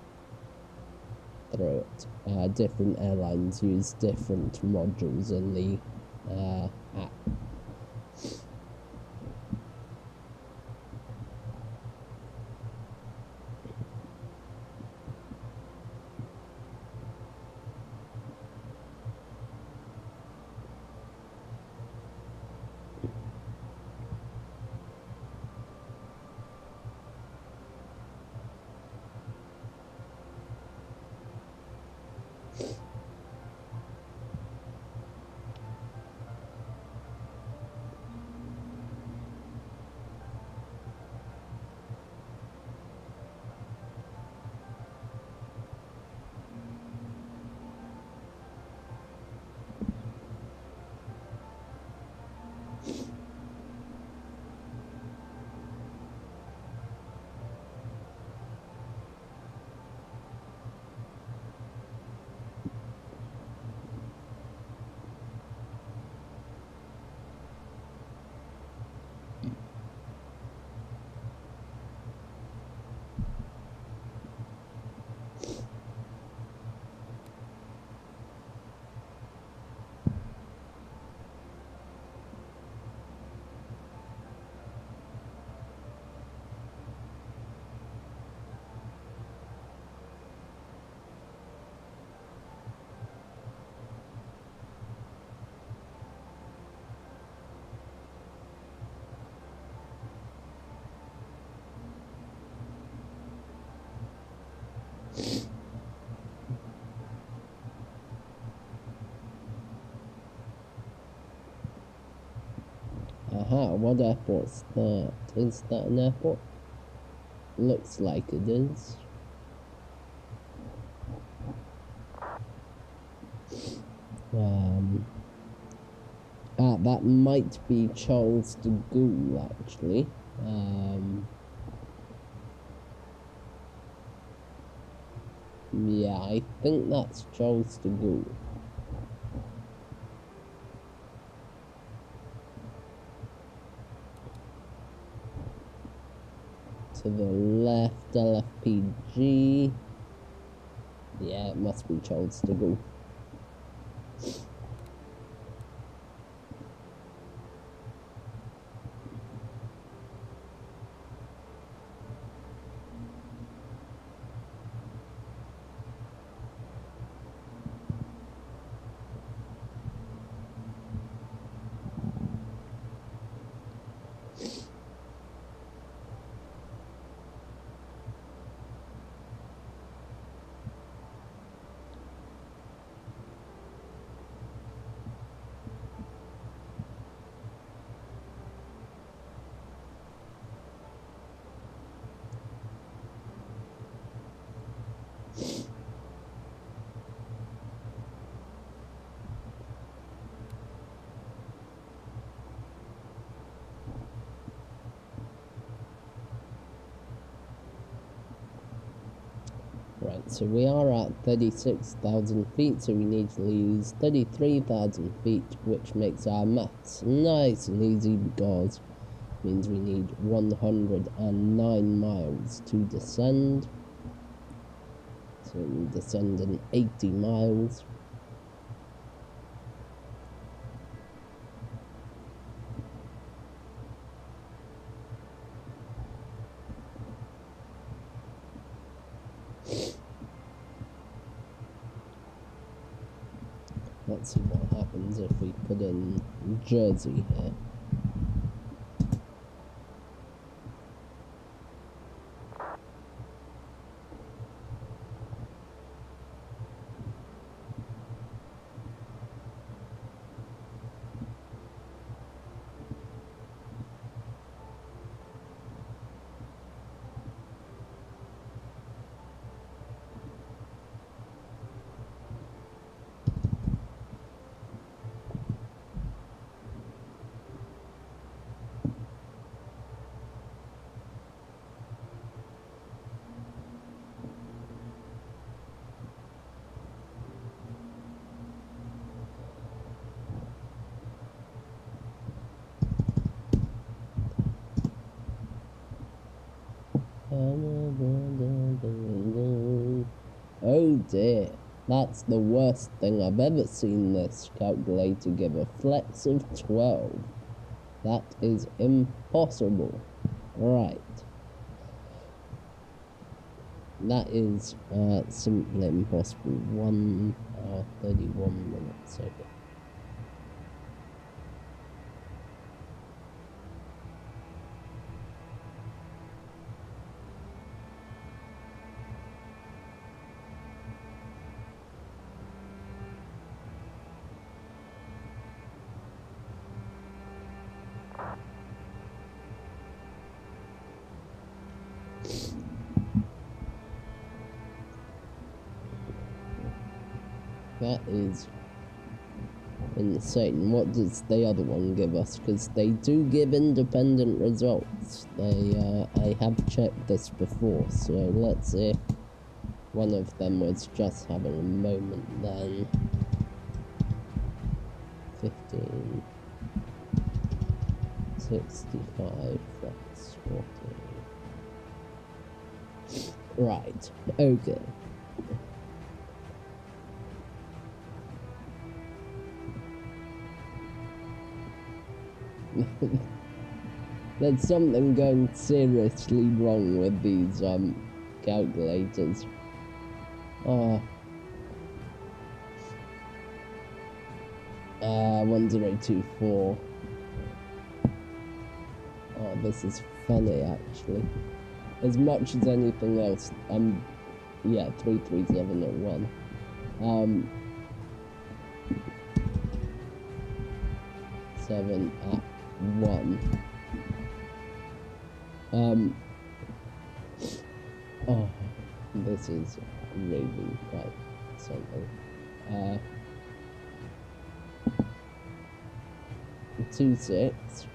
through it. Different airlines use different modules in the app. what airport's that? Is that an airport? Looks like it is. That might be Charles de Gaulle, actually. Yeah, I think that's Charles de Gaulle. To the left, LFPG. Yeah, it must be Charles de Gaulle. Right, so we are at 36,000 feet, so we need to lose 33,000 feet, which makes our maths nice and easy because it means we need 109 miles to descend. So we descend in 80 miles. Let's see what happens if we put in Jersey here. Oh dear, that's the worst thing I've ever seen this calculator give a flex of 12. That is impossible. Right. That is simply impossible. 1 hour 31 minutes. Okay. That is insane. What does the other one give us? Because they do give independent results. I have checked this before, so let's see. One of them was just having a moment then. 15. 65, that's 14. Right, okay. There's something going seriously wrong with these calculators. 1024. Oh, this is funny actually. As much as anything else, yeah, 33701. 7 up. 1. Oh, this is really quite something. 26.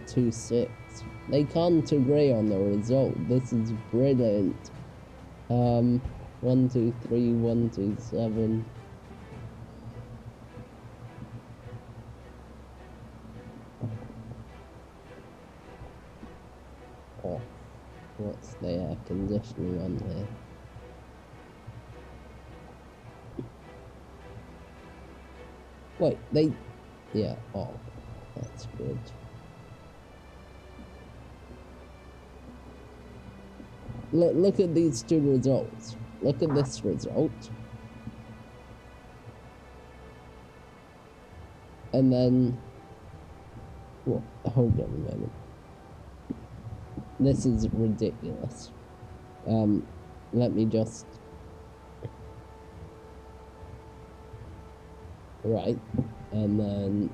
26. They can't agree on the result. This is brilliant. 1, 2, 3, 1, 2, 7. Oh, what's the air conditioning on here? Wait, yeah, oh, that's good. Look at these two results. Look at this result. And then, well, hold on a minute. This is ridiculous. Let me just... Right, and then...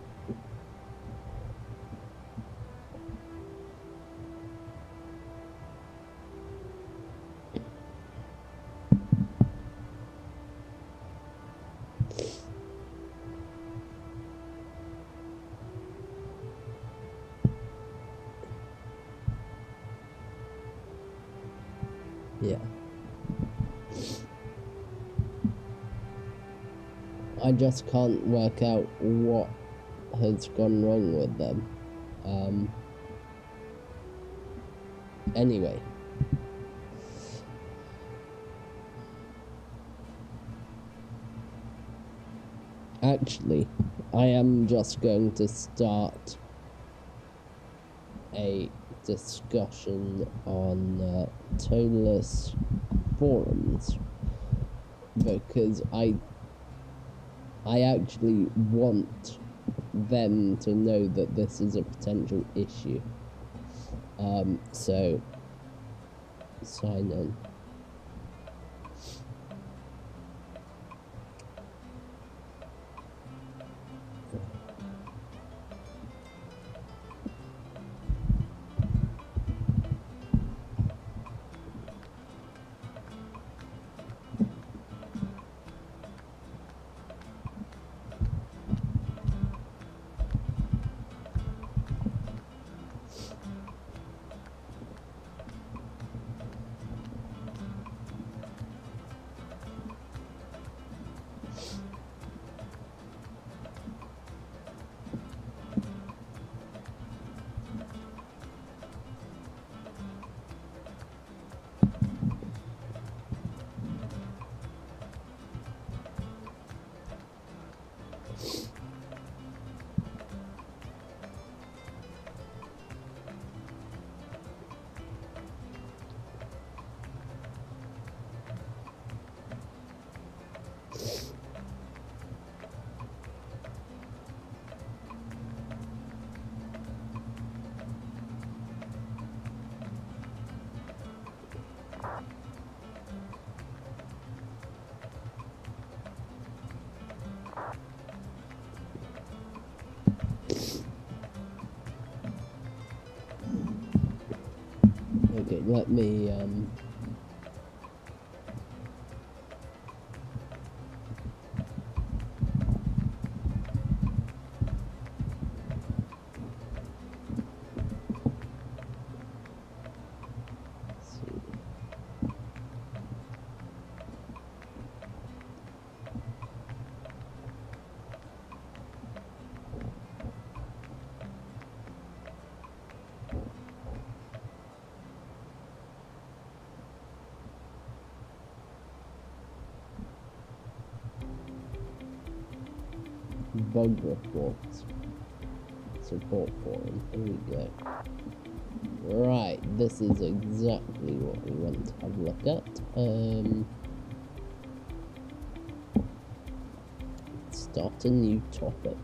Yeah. I just can't work out what has gone wrong with them. Anyway. Actually, I am just going to start a discussion on Toliss forums, because I actually want them to know that this is a potential issue. So sign in. Okay, let me bug reports. Support forum. Here we go. Right, this is exactly what we want to have a look at. Start a new topic.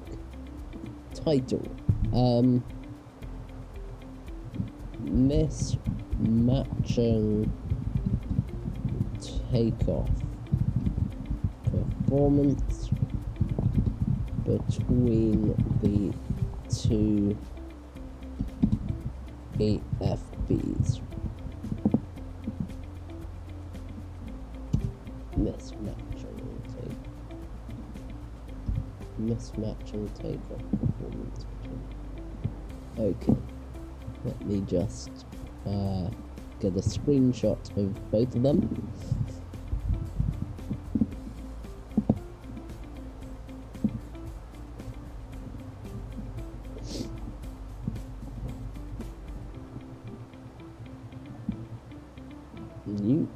Title. Mismatching takeoff performance between the two AFBs. Mismatching takeoff performance. Okay, let me just get a screenshot of both of them. New.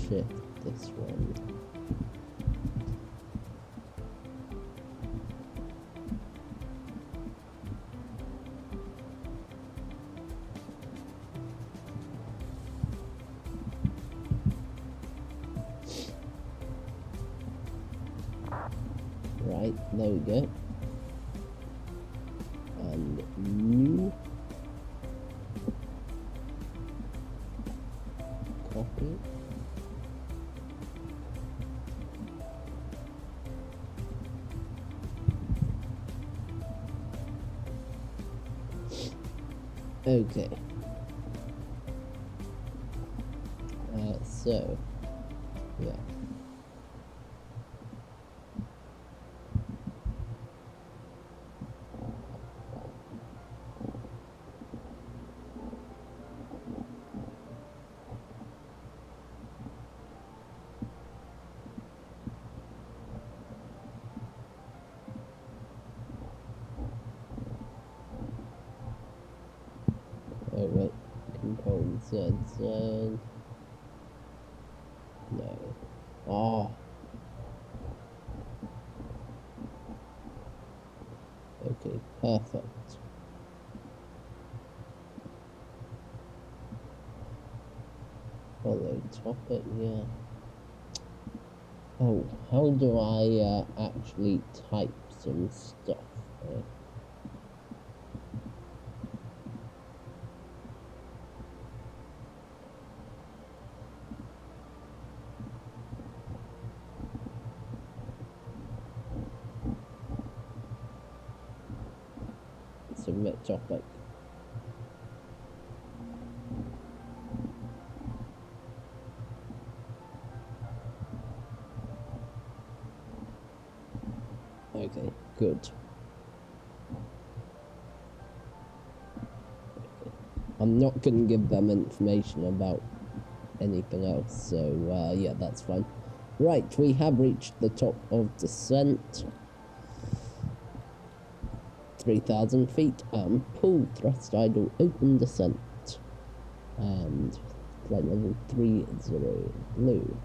Shit, this one. Right, there we go. And new. Copy. Okay. So, yeah. Oh wait, component Z. No. Oh. Okay, perfect. Follow topic, yeah. Oh, how do I actually type some stuff? Submit topic. Okay, good. Okay. I'm not going to give them information about anything else, so yeah, that's fine. Right, we have reached the top of descent. 3,000 feet, pull, thrust idle, open descent, and flight level 30, blue.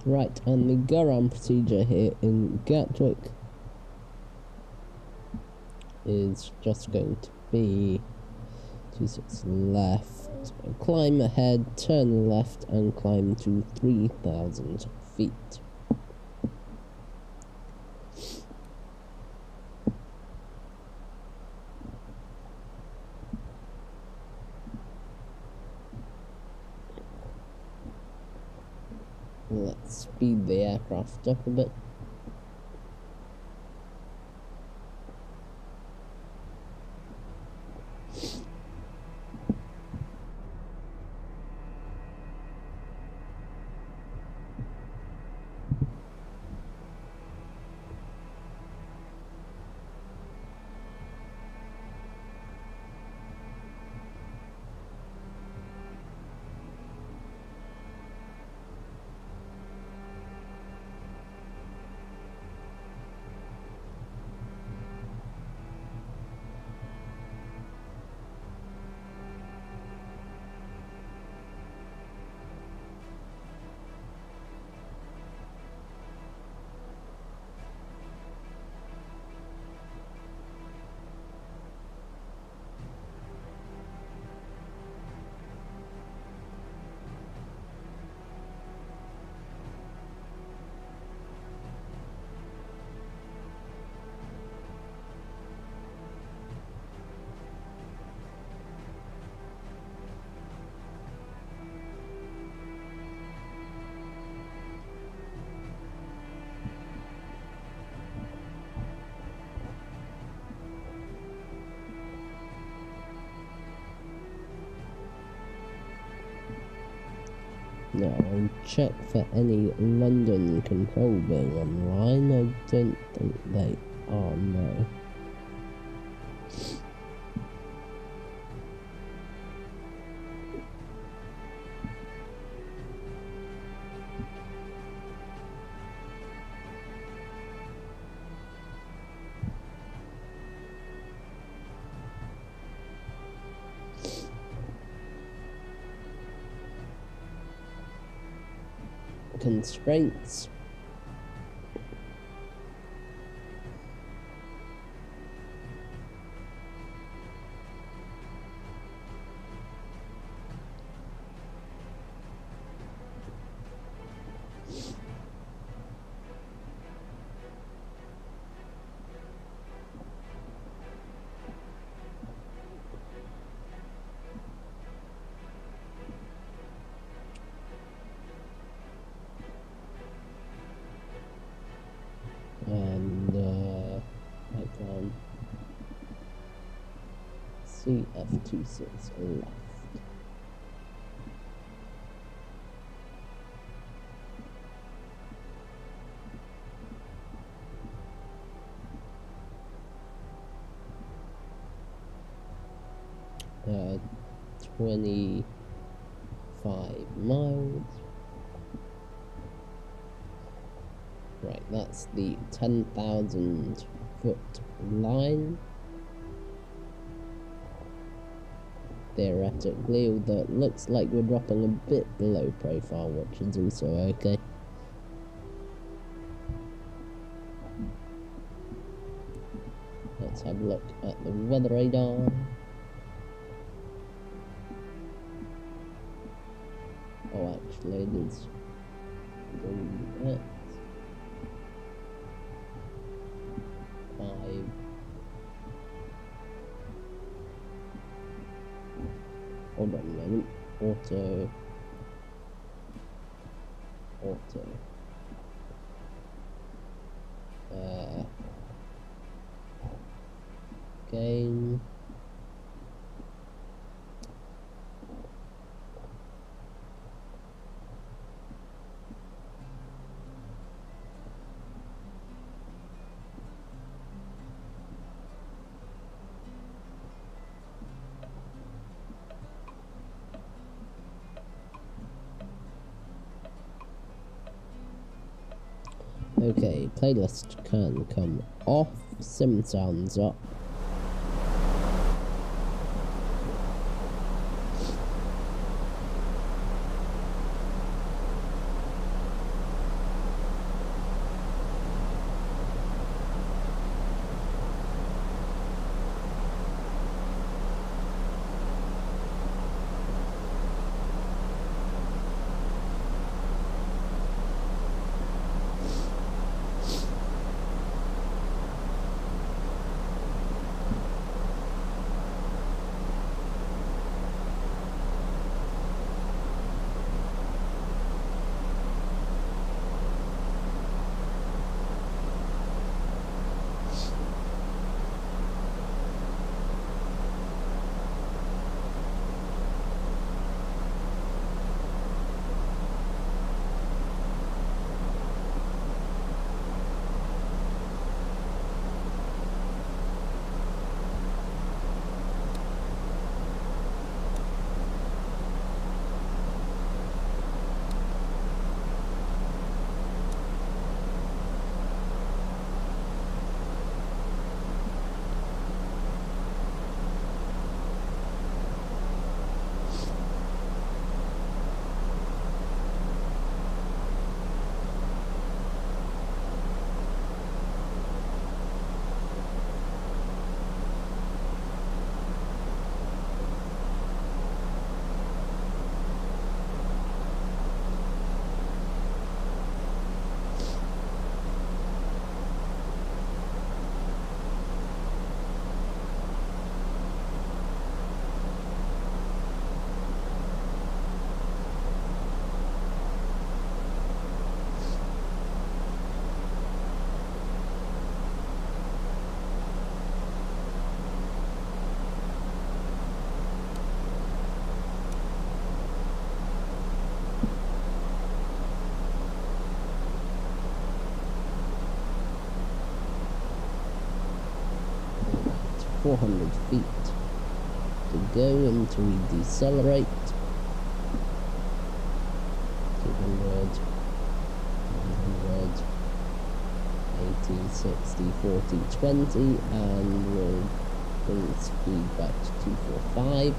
Right, and the go-around procedure here in Gatwick is just going to be 26 left, climb ahead, turn left, and climb to 3,000 feet. Let's speed the aircraft up a bit. Now, I'll check for any London control being online. I don't think they are, no. Constraints. And icon CF26 left. Uh, 25 miles. Right, that's the 10,000 foot line. Theoretically, although it looks like we're dropping a bit below profile, which is also okay. Let's have a look at the weather radar. Oh, actually, it is doing that. 5. Hold on a moment. Auto. Game. Okay, playlist can come off, sim sounds up. 400 feet to go until we decelerate. 200, 100, 80, 60, 40, 20, and we'll bring the speed back to 245.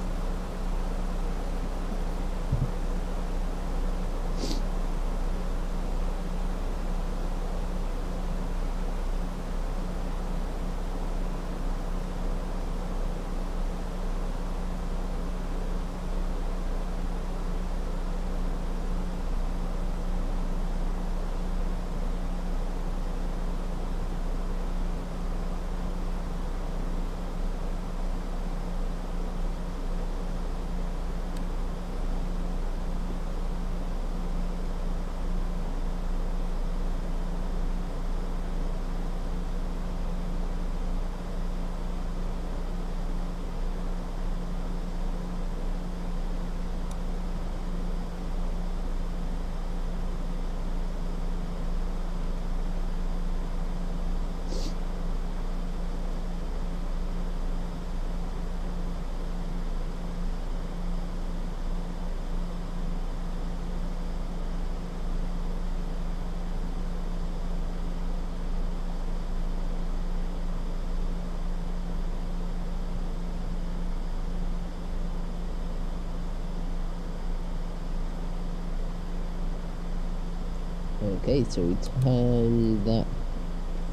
Okay, so we timed that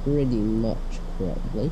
pretty much correctly.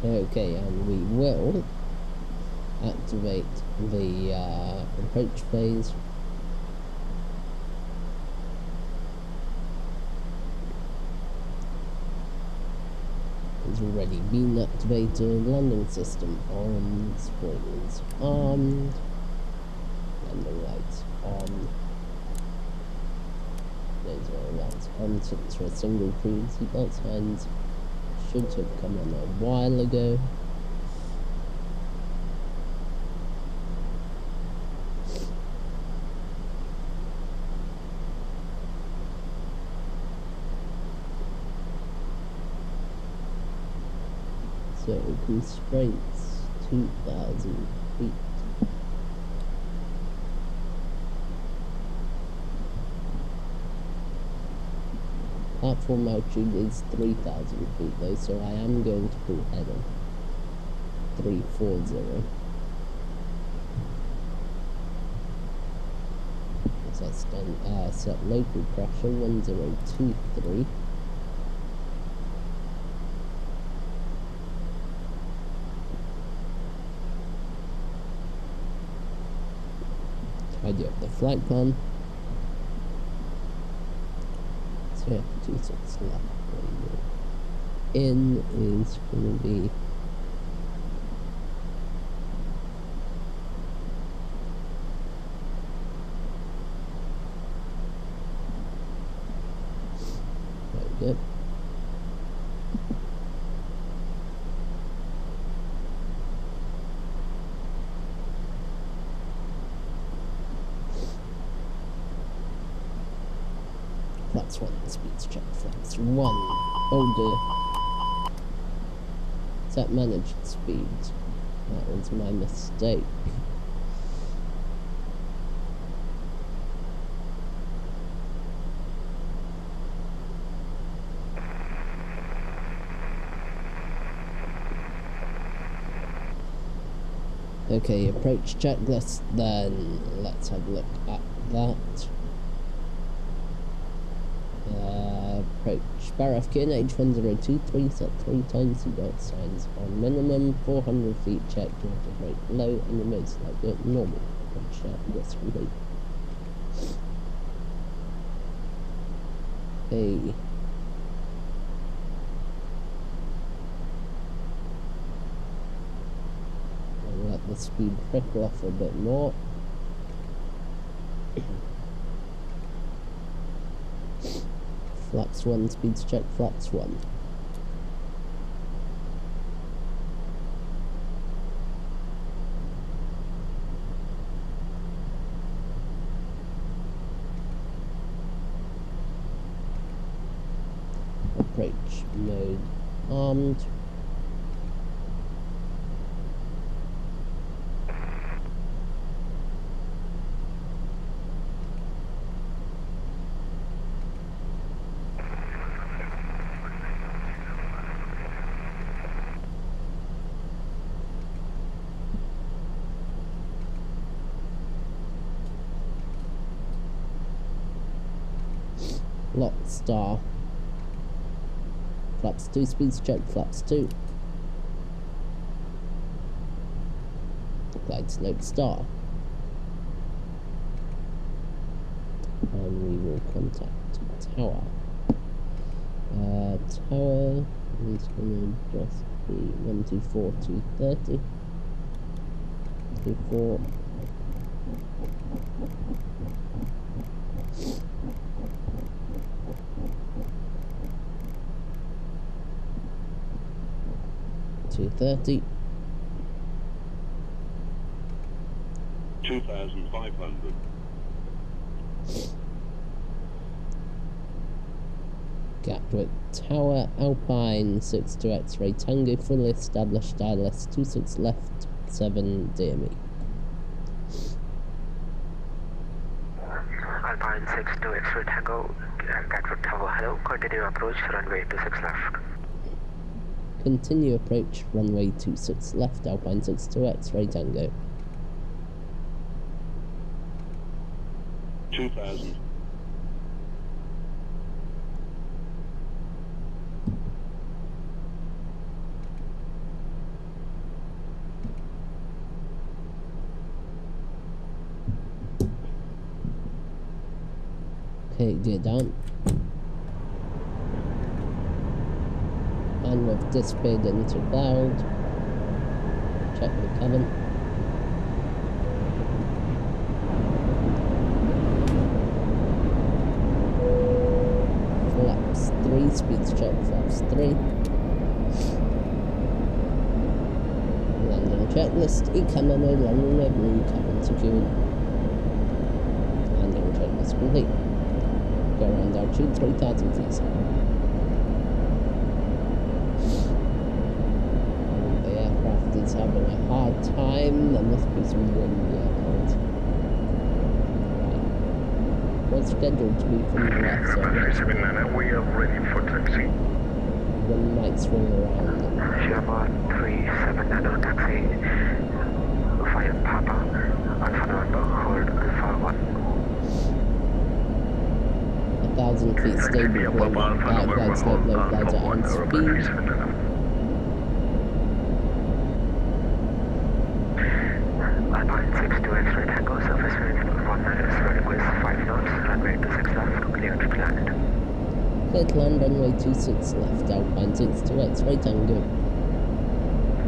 Okay, and we will activate the approach phase. It's already been activated. Landing system on, spoilers armed, landing lights on. Those are lights on since for a single crew. Seatbelt signs should have come on a while ago. So constraints 2,000 feet. Platform altitude is 3,000 feet though, so I am going to pull header 340. Because test on set local pressure 1023. Tidy up the flight plan. So yeah, 26 left. In is going to be very good. Flaps 1, speeds check, flaps 1. Oh dear. Set managed speed. That was my mistake. Okay, approach checklist then. Let's have a look at that. Approach bar FK H1023, set 3 times seatbelt signs on minimum, 400 feet check, water brake low, and the most like normal. Approach checklist complete. Okay. I'll let the speed trickle off a bit more. Flaps 1, speeds check, flaps 1. Approach mode armed. Lock star. Flaps 2, speeds check, flaps 2. Glide slope star. And we will contact tower. Tower is going to just be 124230. 24. $230. 2,500. Gatwick Tower, Alpine 62 X-ray Tango, fully established ILS 26 left 7 DME. Alpine 62 X-ray Tango, Gatwick Tower, hello, continue approach, runway 26 left. Continue approach, runway 26 left, Alpine 62 X-ray Tango. 2,000. Okay, gear down. And we've dissipated into cloud. Check the cabin. Flaps 3, speeds check, flaps 3. Landing checklist, E-camera mode, landing mode, blue cabin secured. Landing checklist complete. Go around altitude 3,000 feet. The aircraft is having a hard time. There must be some wind aircraft. Right. What's scheduled to be from the left, so we are ready for taxi. one might swing around. Sherman 37 Nano taxi. Fire Papa. Alpha November, hold Alpha 1. 1,000 feet stable plane, glide slope, low glider and speed. Alpine 62 X-ray Tango, surface wind 1 request 5 knots, runway 26 left, clear to land. Clear to land, runway 26 left, Alpine 62 X-ray Tango.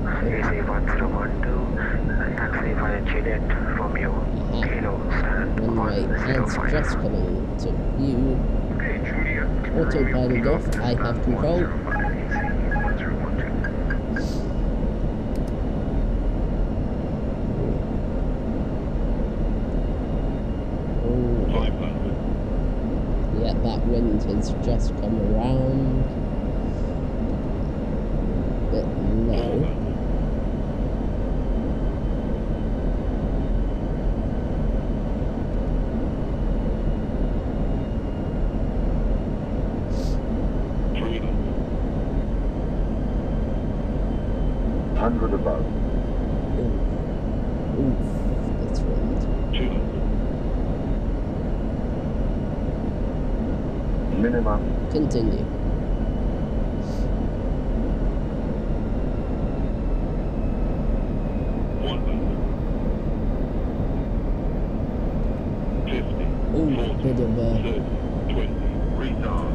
Eazy1012, taxi via Juliet, Romeo, Kilo, stand Runway is just coming to view. Okay, Juliet. Autopilot off, I have control. Yeah, that wind has just come around. Bit low. Above. Oof, that's wind. 200. Minimum. Continue. Ooh, bit of a... 20. Retard.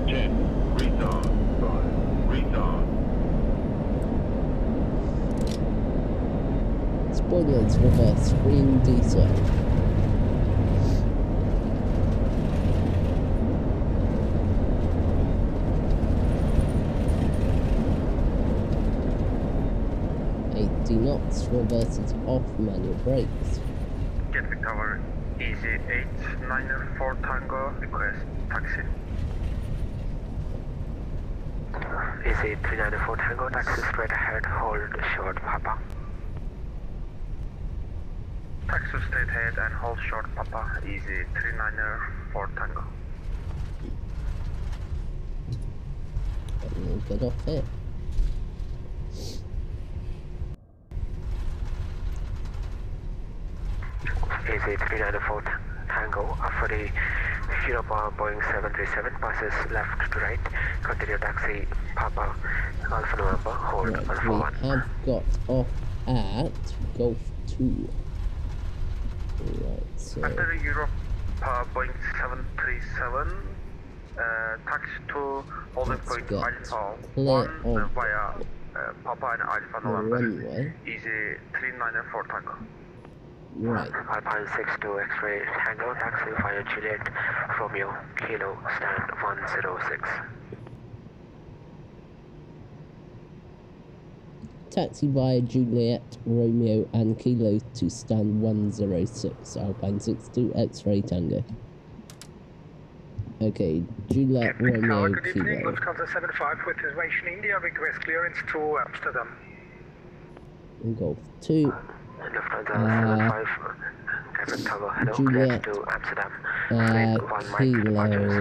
10. Retard. 5. Retard. Spoilers, reverse, screen descent. Knots, reverses off, manual brakes. Gatwick Tower, Eazyjet 994 Tango, request taxi. Eazyjet 394 Tango, taxi straight ahead, hold short Papa. Taxi straight ahead and hold short Papa, Eazyjet 394 Tango. Get off here. Eazyjet 394 Tango, after the Europa Boeing 737 passes left to right, continue taxi Papa Alpha November, hold Right, Alpha 1. we have got off at Golf 2. Right, so... After Europa Boeing 737, taxi to holding point Alpha 1 via Papa and Alpha November, Eazyjet 394 Tango. Right. Alpine 62 X-ray Tango, taxi via Juliet, Romeo, Kilo, stand 106. Taxi via Juliet, Romeo and Kilo to stand 106, Alpine 62 X-ray Tango. Okay, Juliet, Romeo, Good evening, Kilo. Lufthansa 75 with reservation India, request clearance to Amsterdam. And Golf 2. Lufthansa 75, Gatwick Tower, hello, Juliet, clear to Amsterdam. Kilo.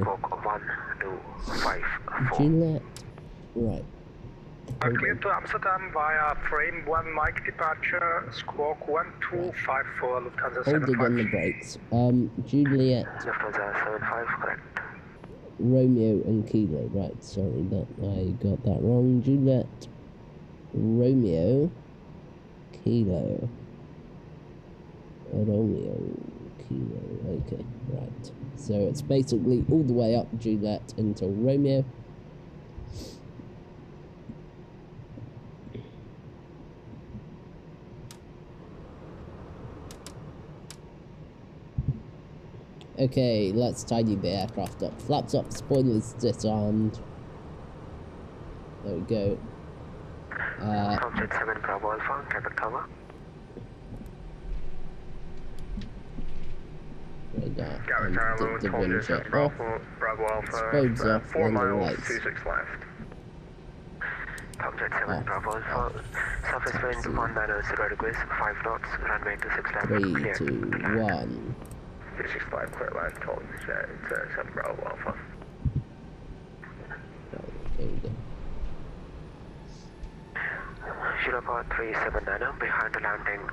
Spoke 1254. Juliet, right. Clear to Amsterdam via frame 1 Mike departure, squawk 1254, Lufthansa 75. Holding on the brakes. Juliet, Lufthansa 75, correct. Romeo and Kilo. Right, sorry, that I got that wrong. Juliet, Romeo, Kilo. Romeo, Kilo. Okay, right. So it's basically all the way up Juliet until Romeo. Okay, let's tidy the aircraft up. Flaps up, spoilers disarmed. There we go. Subject 7 Bravo Alpha, Gatwick Tower. Radar. Gatwick Tower, The wind jet off. Bravo Alpha, Spodes off, 4 and the miles, lights. 26 left. Subject 7 Off. Bravo Alpha, surface wind 190 degrees, 5 knots, runway 26 left, 3, clear 2, to land. 1. 365 clear land, Toliss it's 7 Bravo Alpha. There we go. Europa 379, behind the landing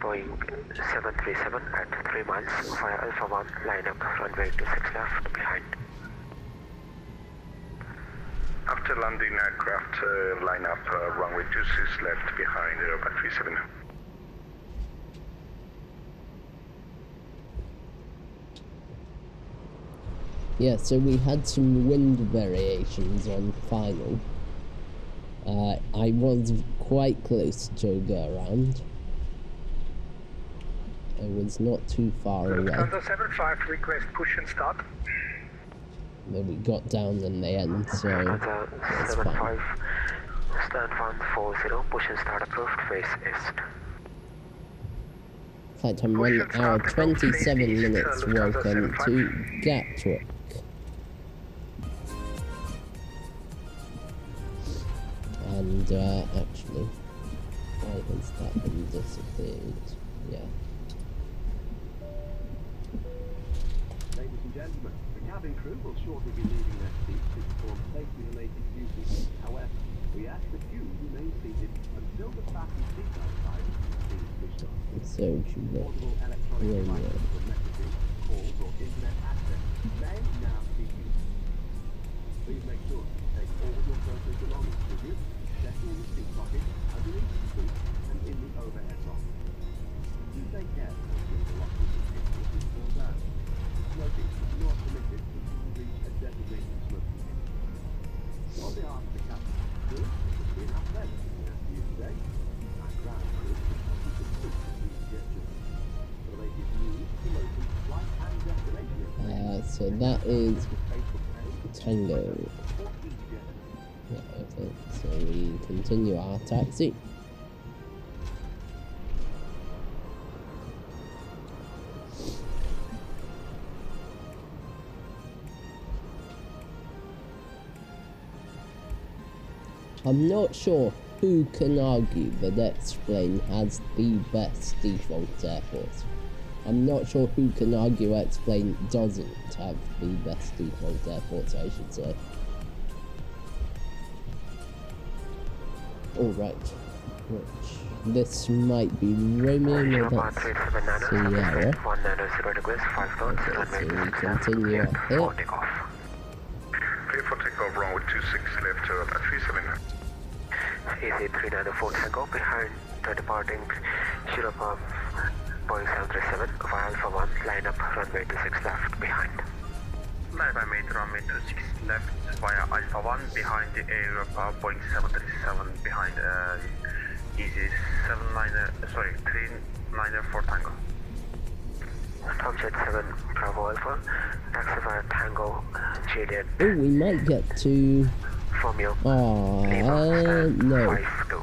Boeing 737 at 3 miles via Alpha 1, line up runway 26 left behind. After landing aircraft, line up runway 26 left behind Europa 37. Yeah, so we had some wind variations on final. I was quite close to go around. I was not too far away. Delta 75, request push and start. But we got down in the end, so Delta that's 75, fine. stand 140, push and start approved, face east. Flight time 1 hour 27 minutes. Welcome to Gatwick. And actually, why has that been disappeared? Yeah. Ladies and gentlemen, the cabin crew will shortly be leaving their seats to perform safety-related duties. However, we ask that you remain seated until the fasten seatbelt sign is being switched on. So you Portable electronic devices for messaging, calls, or internet access may now be used. Please make sure to take all your personal belongings with you, especially in the seat pocket, underneath the seat, and in the overhead locker. Do take care of the lockers and exits before that. Smoking is not permitted until you reach a designated smoking area. On behalf of the captain, crew, it has been our pleasure looking after you today. Our ground crew will help you complete the Eazyjet journey. For the latest news, promotions, flight and destination information, so that is Facebook page, Tango. or Eazyjet. Yeah, okay. So we continue our taxi. I'm not sure who can argue that X-Plane has the best default airport. I'm not sure who can argue X-Plane doesn't have the best default airport, I should say. Alright, which this might be Romeo, but that's Sierra. 190 degrees, 5 knots, Okay, runway so we 26 left, continue cleared up here. for takeoff. Clear for takeoff, runway 26 left Europa 37. Easy 394 Tango behind the departing Europa Boeing 737 via Alpha 1, line up runway 26 left behind. Line by mate, runway 26 left via Alpha 1 behind the Europa Boeing 737 behind Easy 394 Tango. Flgiht 7 Bravo Alpha, taxi via Tango Juliet Oh, we might get to... Romeo Oh, no. 52.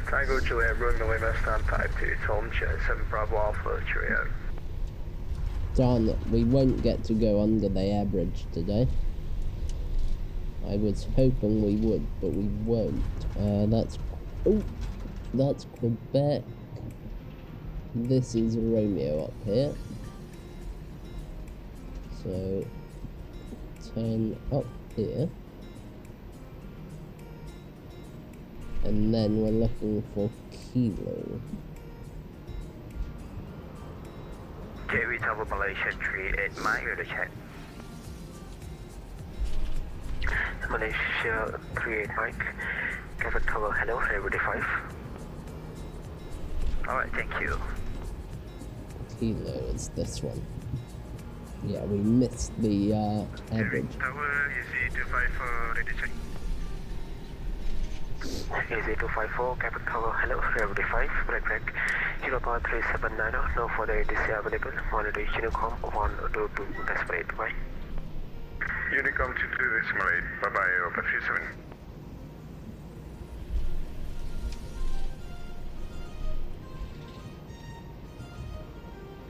Tango Juliet, Romeo Lima, stand 52, Flgiht 7 Bravo Alpha, cheerio. Darn it, we won't get to go under the air bridge today. I was hoping we would, but we won't. That's Quebec. This is Romeo up here. So, turn up here. And then we're looking for Kilo. Gatwick Tower Malaysia 38 mile, to check. Malaysia 38 Mike, Gatwick Tower, hello, Flight 5. Alright, thank you. Kilo is this one. Yeah, we missed the average. Tower, Easy 254, ready to check. Easy 254, Gatwick Tower, hello, Flight 5, break, Europa 3790, no further ATC available, monitor Unicom 122, desperate, bye. Unicom 22.8, bye bye, Europa 37.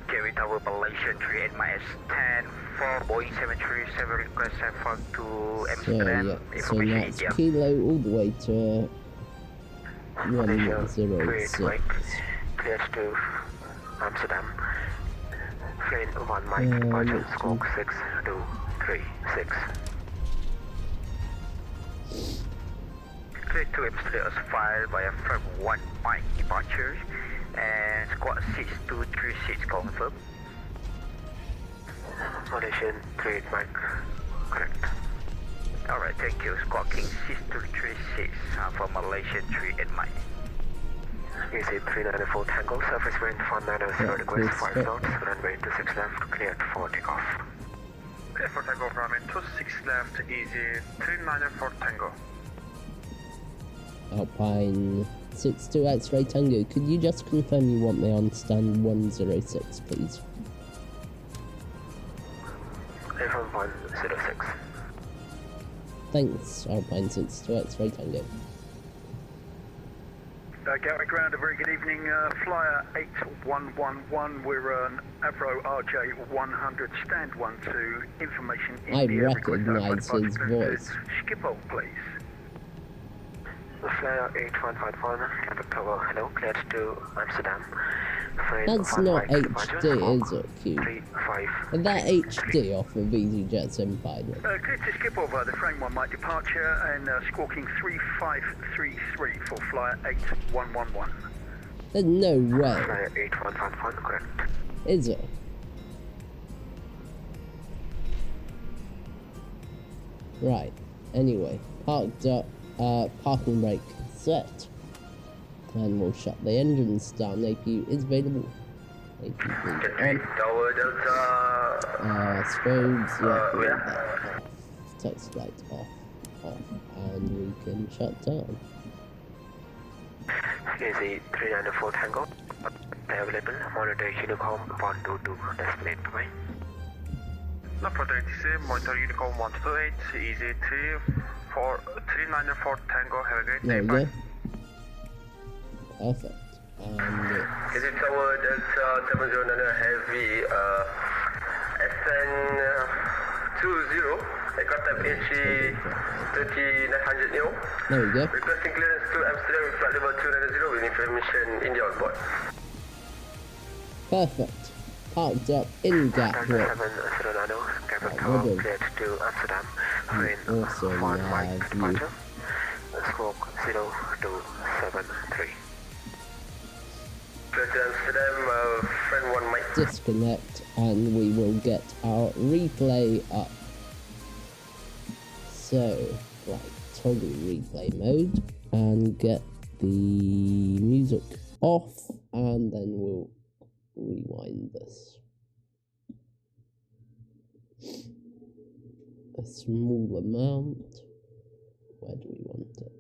Gatwick Tower Malaysia 38 miles 10 for Boeing 737 request for to So Amsterdam. yeah, so that's Kilo all the way to Malaysia 106. clears to Amsterdam. Plane 1 Mike, departure squawk 6236. 32 Amsterdam is fired by a firm 1 Mike departure and squad 6236 confirm. Malaysian 38 Mike, correct. Alright, thank you. Squad King 6236 for Malaysian 38 Mike. Easy 394 Tango, surface wind 1900 degrees, 5 knots, runway 26 left, cleared for takeoff. Clear for takeoff, runway 26 left, easy 394 Tango. Alpine 62 X-ray Tango, could you just confirm you want me on stand 106, please? Clear from 106. Thanks, Alpine 62 X-ray Tango. Gatwick ground, a very good evening. Flyer 8111, we're on Avro RJ 100, stand 12, information I India. recognise his voice. Schiphol, please. Flyer 8151, Gatwick Tower, hello, cleared to Amsterdam. That's not HD, is it, Q? Is that HD off of Easyjet's Empire? Clear to Schiphol via the frame 1 Mike departure and squawking 3533 for Flyer 8111. There's no way. Flyer 8151, correct. Is it? Right, anyway, parked up, parking brake set. And we'll shut the engines down. APU is available. APU on. Tower Delta. Strobes, yeah. Text lights off. And we can shut down. Easy 394 Tango. Available. Monitor Unicorn 122. Destinate point. No further ATC, monitor Unicorn 128, easy 394 Tango, have a great day. There we go. Perfect. And Is it Tower Delta 709 Heavy SN20 aircraft type HE 3900 Neo. there we go. Requesting clearance to Amsterdam flight level 290 with information India on board. Perfect. Parked up in Gatwick. Cleared to Amsterdam. We also have departure. Squawk 0273. Amsterdam, friend 1 Mike. disconnect and we will get our replay up. So, right, toggle replay mode and get the music off and then we'll rewind this. A small amount. Where do we want it?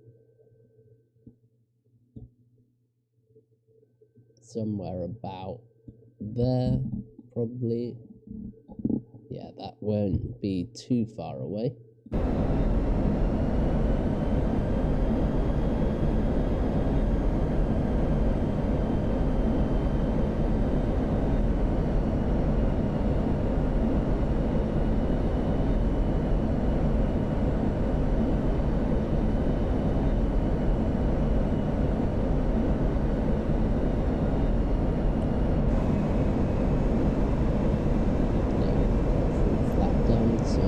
Somewhere about there, probably. Yeah, that won't be too far away. Flat down, so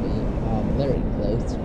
we are very close.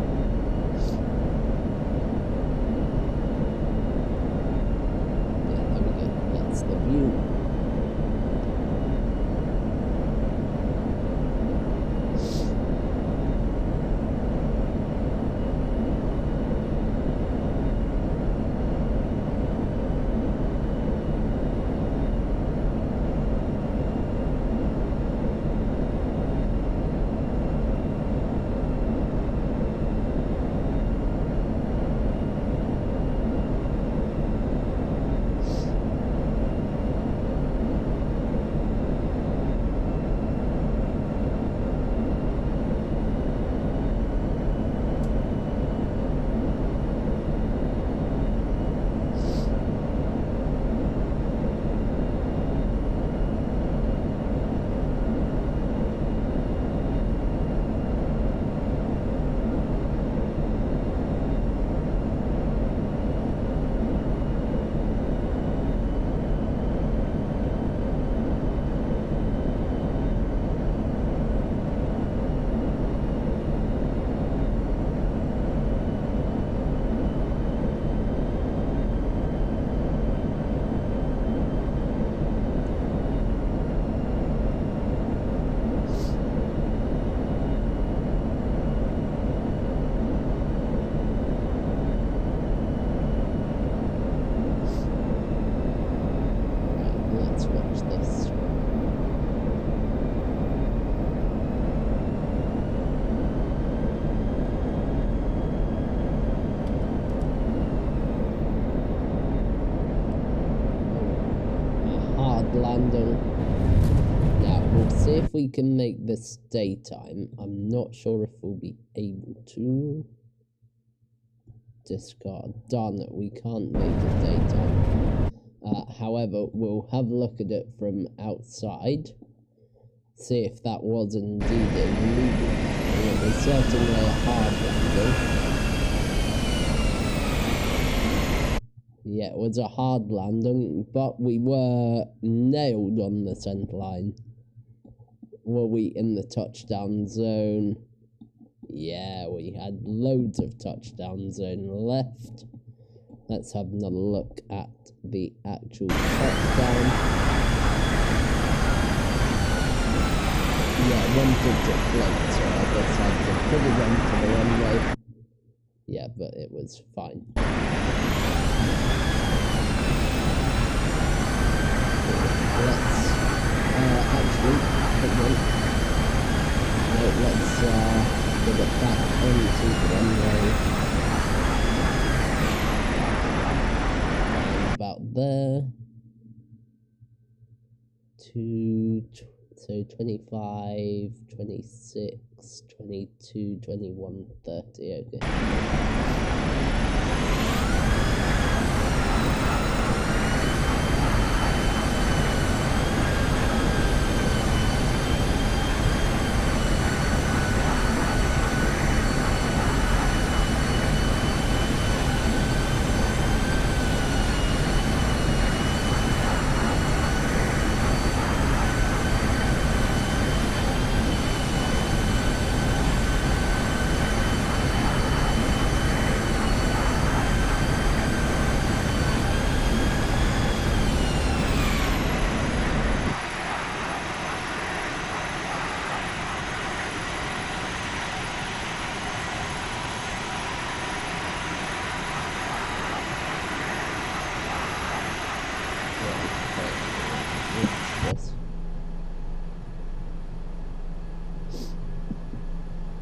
if we can make this daytime. I'm not sure if we'll be able to. Discard. Darn it, we can't make it daytime. However, we'll have a look at it from outside. See if that was indeed illegal. It was certainly a hard landing. Yeah, it was a hard landing, but we were nailed on the center line. Were we in the touchdown zone? Yeah, we had loads of touchdown zone left. Let's have another look at the actual touchdown. Yeah, wanted to float, so I guess I had to put it onto the runway. Yeah, but it was fine. Let's actually put one. No, let's get it back onto the runway. About there. So 25, 26, 22, 21, 30, okay.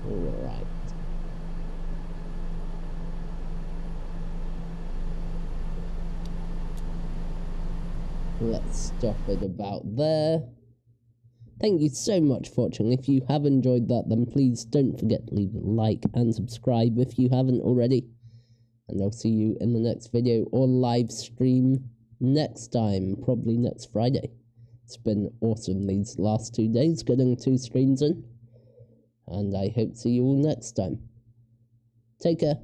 Alright. Let's stop it about there. Thank you so much for watching. If you have enjoyed that, then please don't forget to leave a like and subscribe if you haven't already. And I'll see you in the next video or live stream next time, probably next Friday. It's been awesome these last 2 days, getting 2 streams in. And I hope to see you all next time. Take care.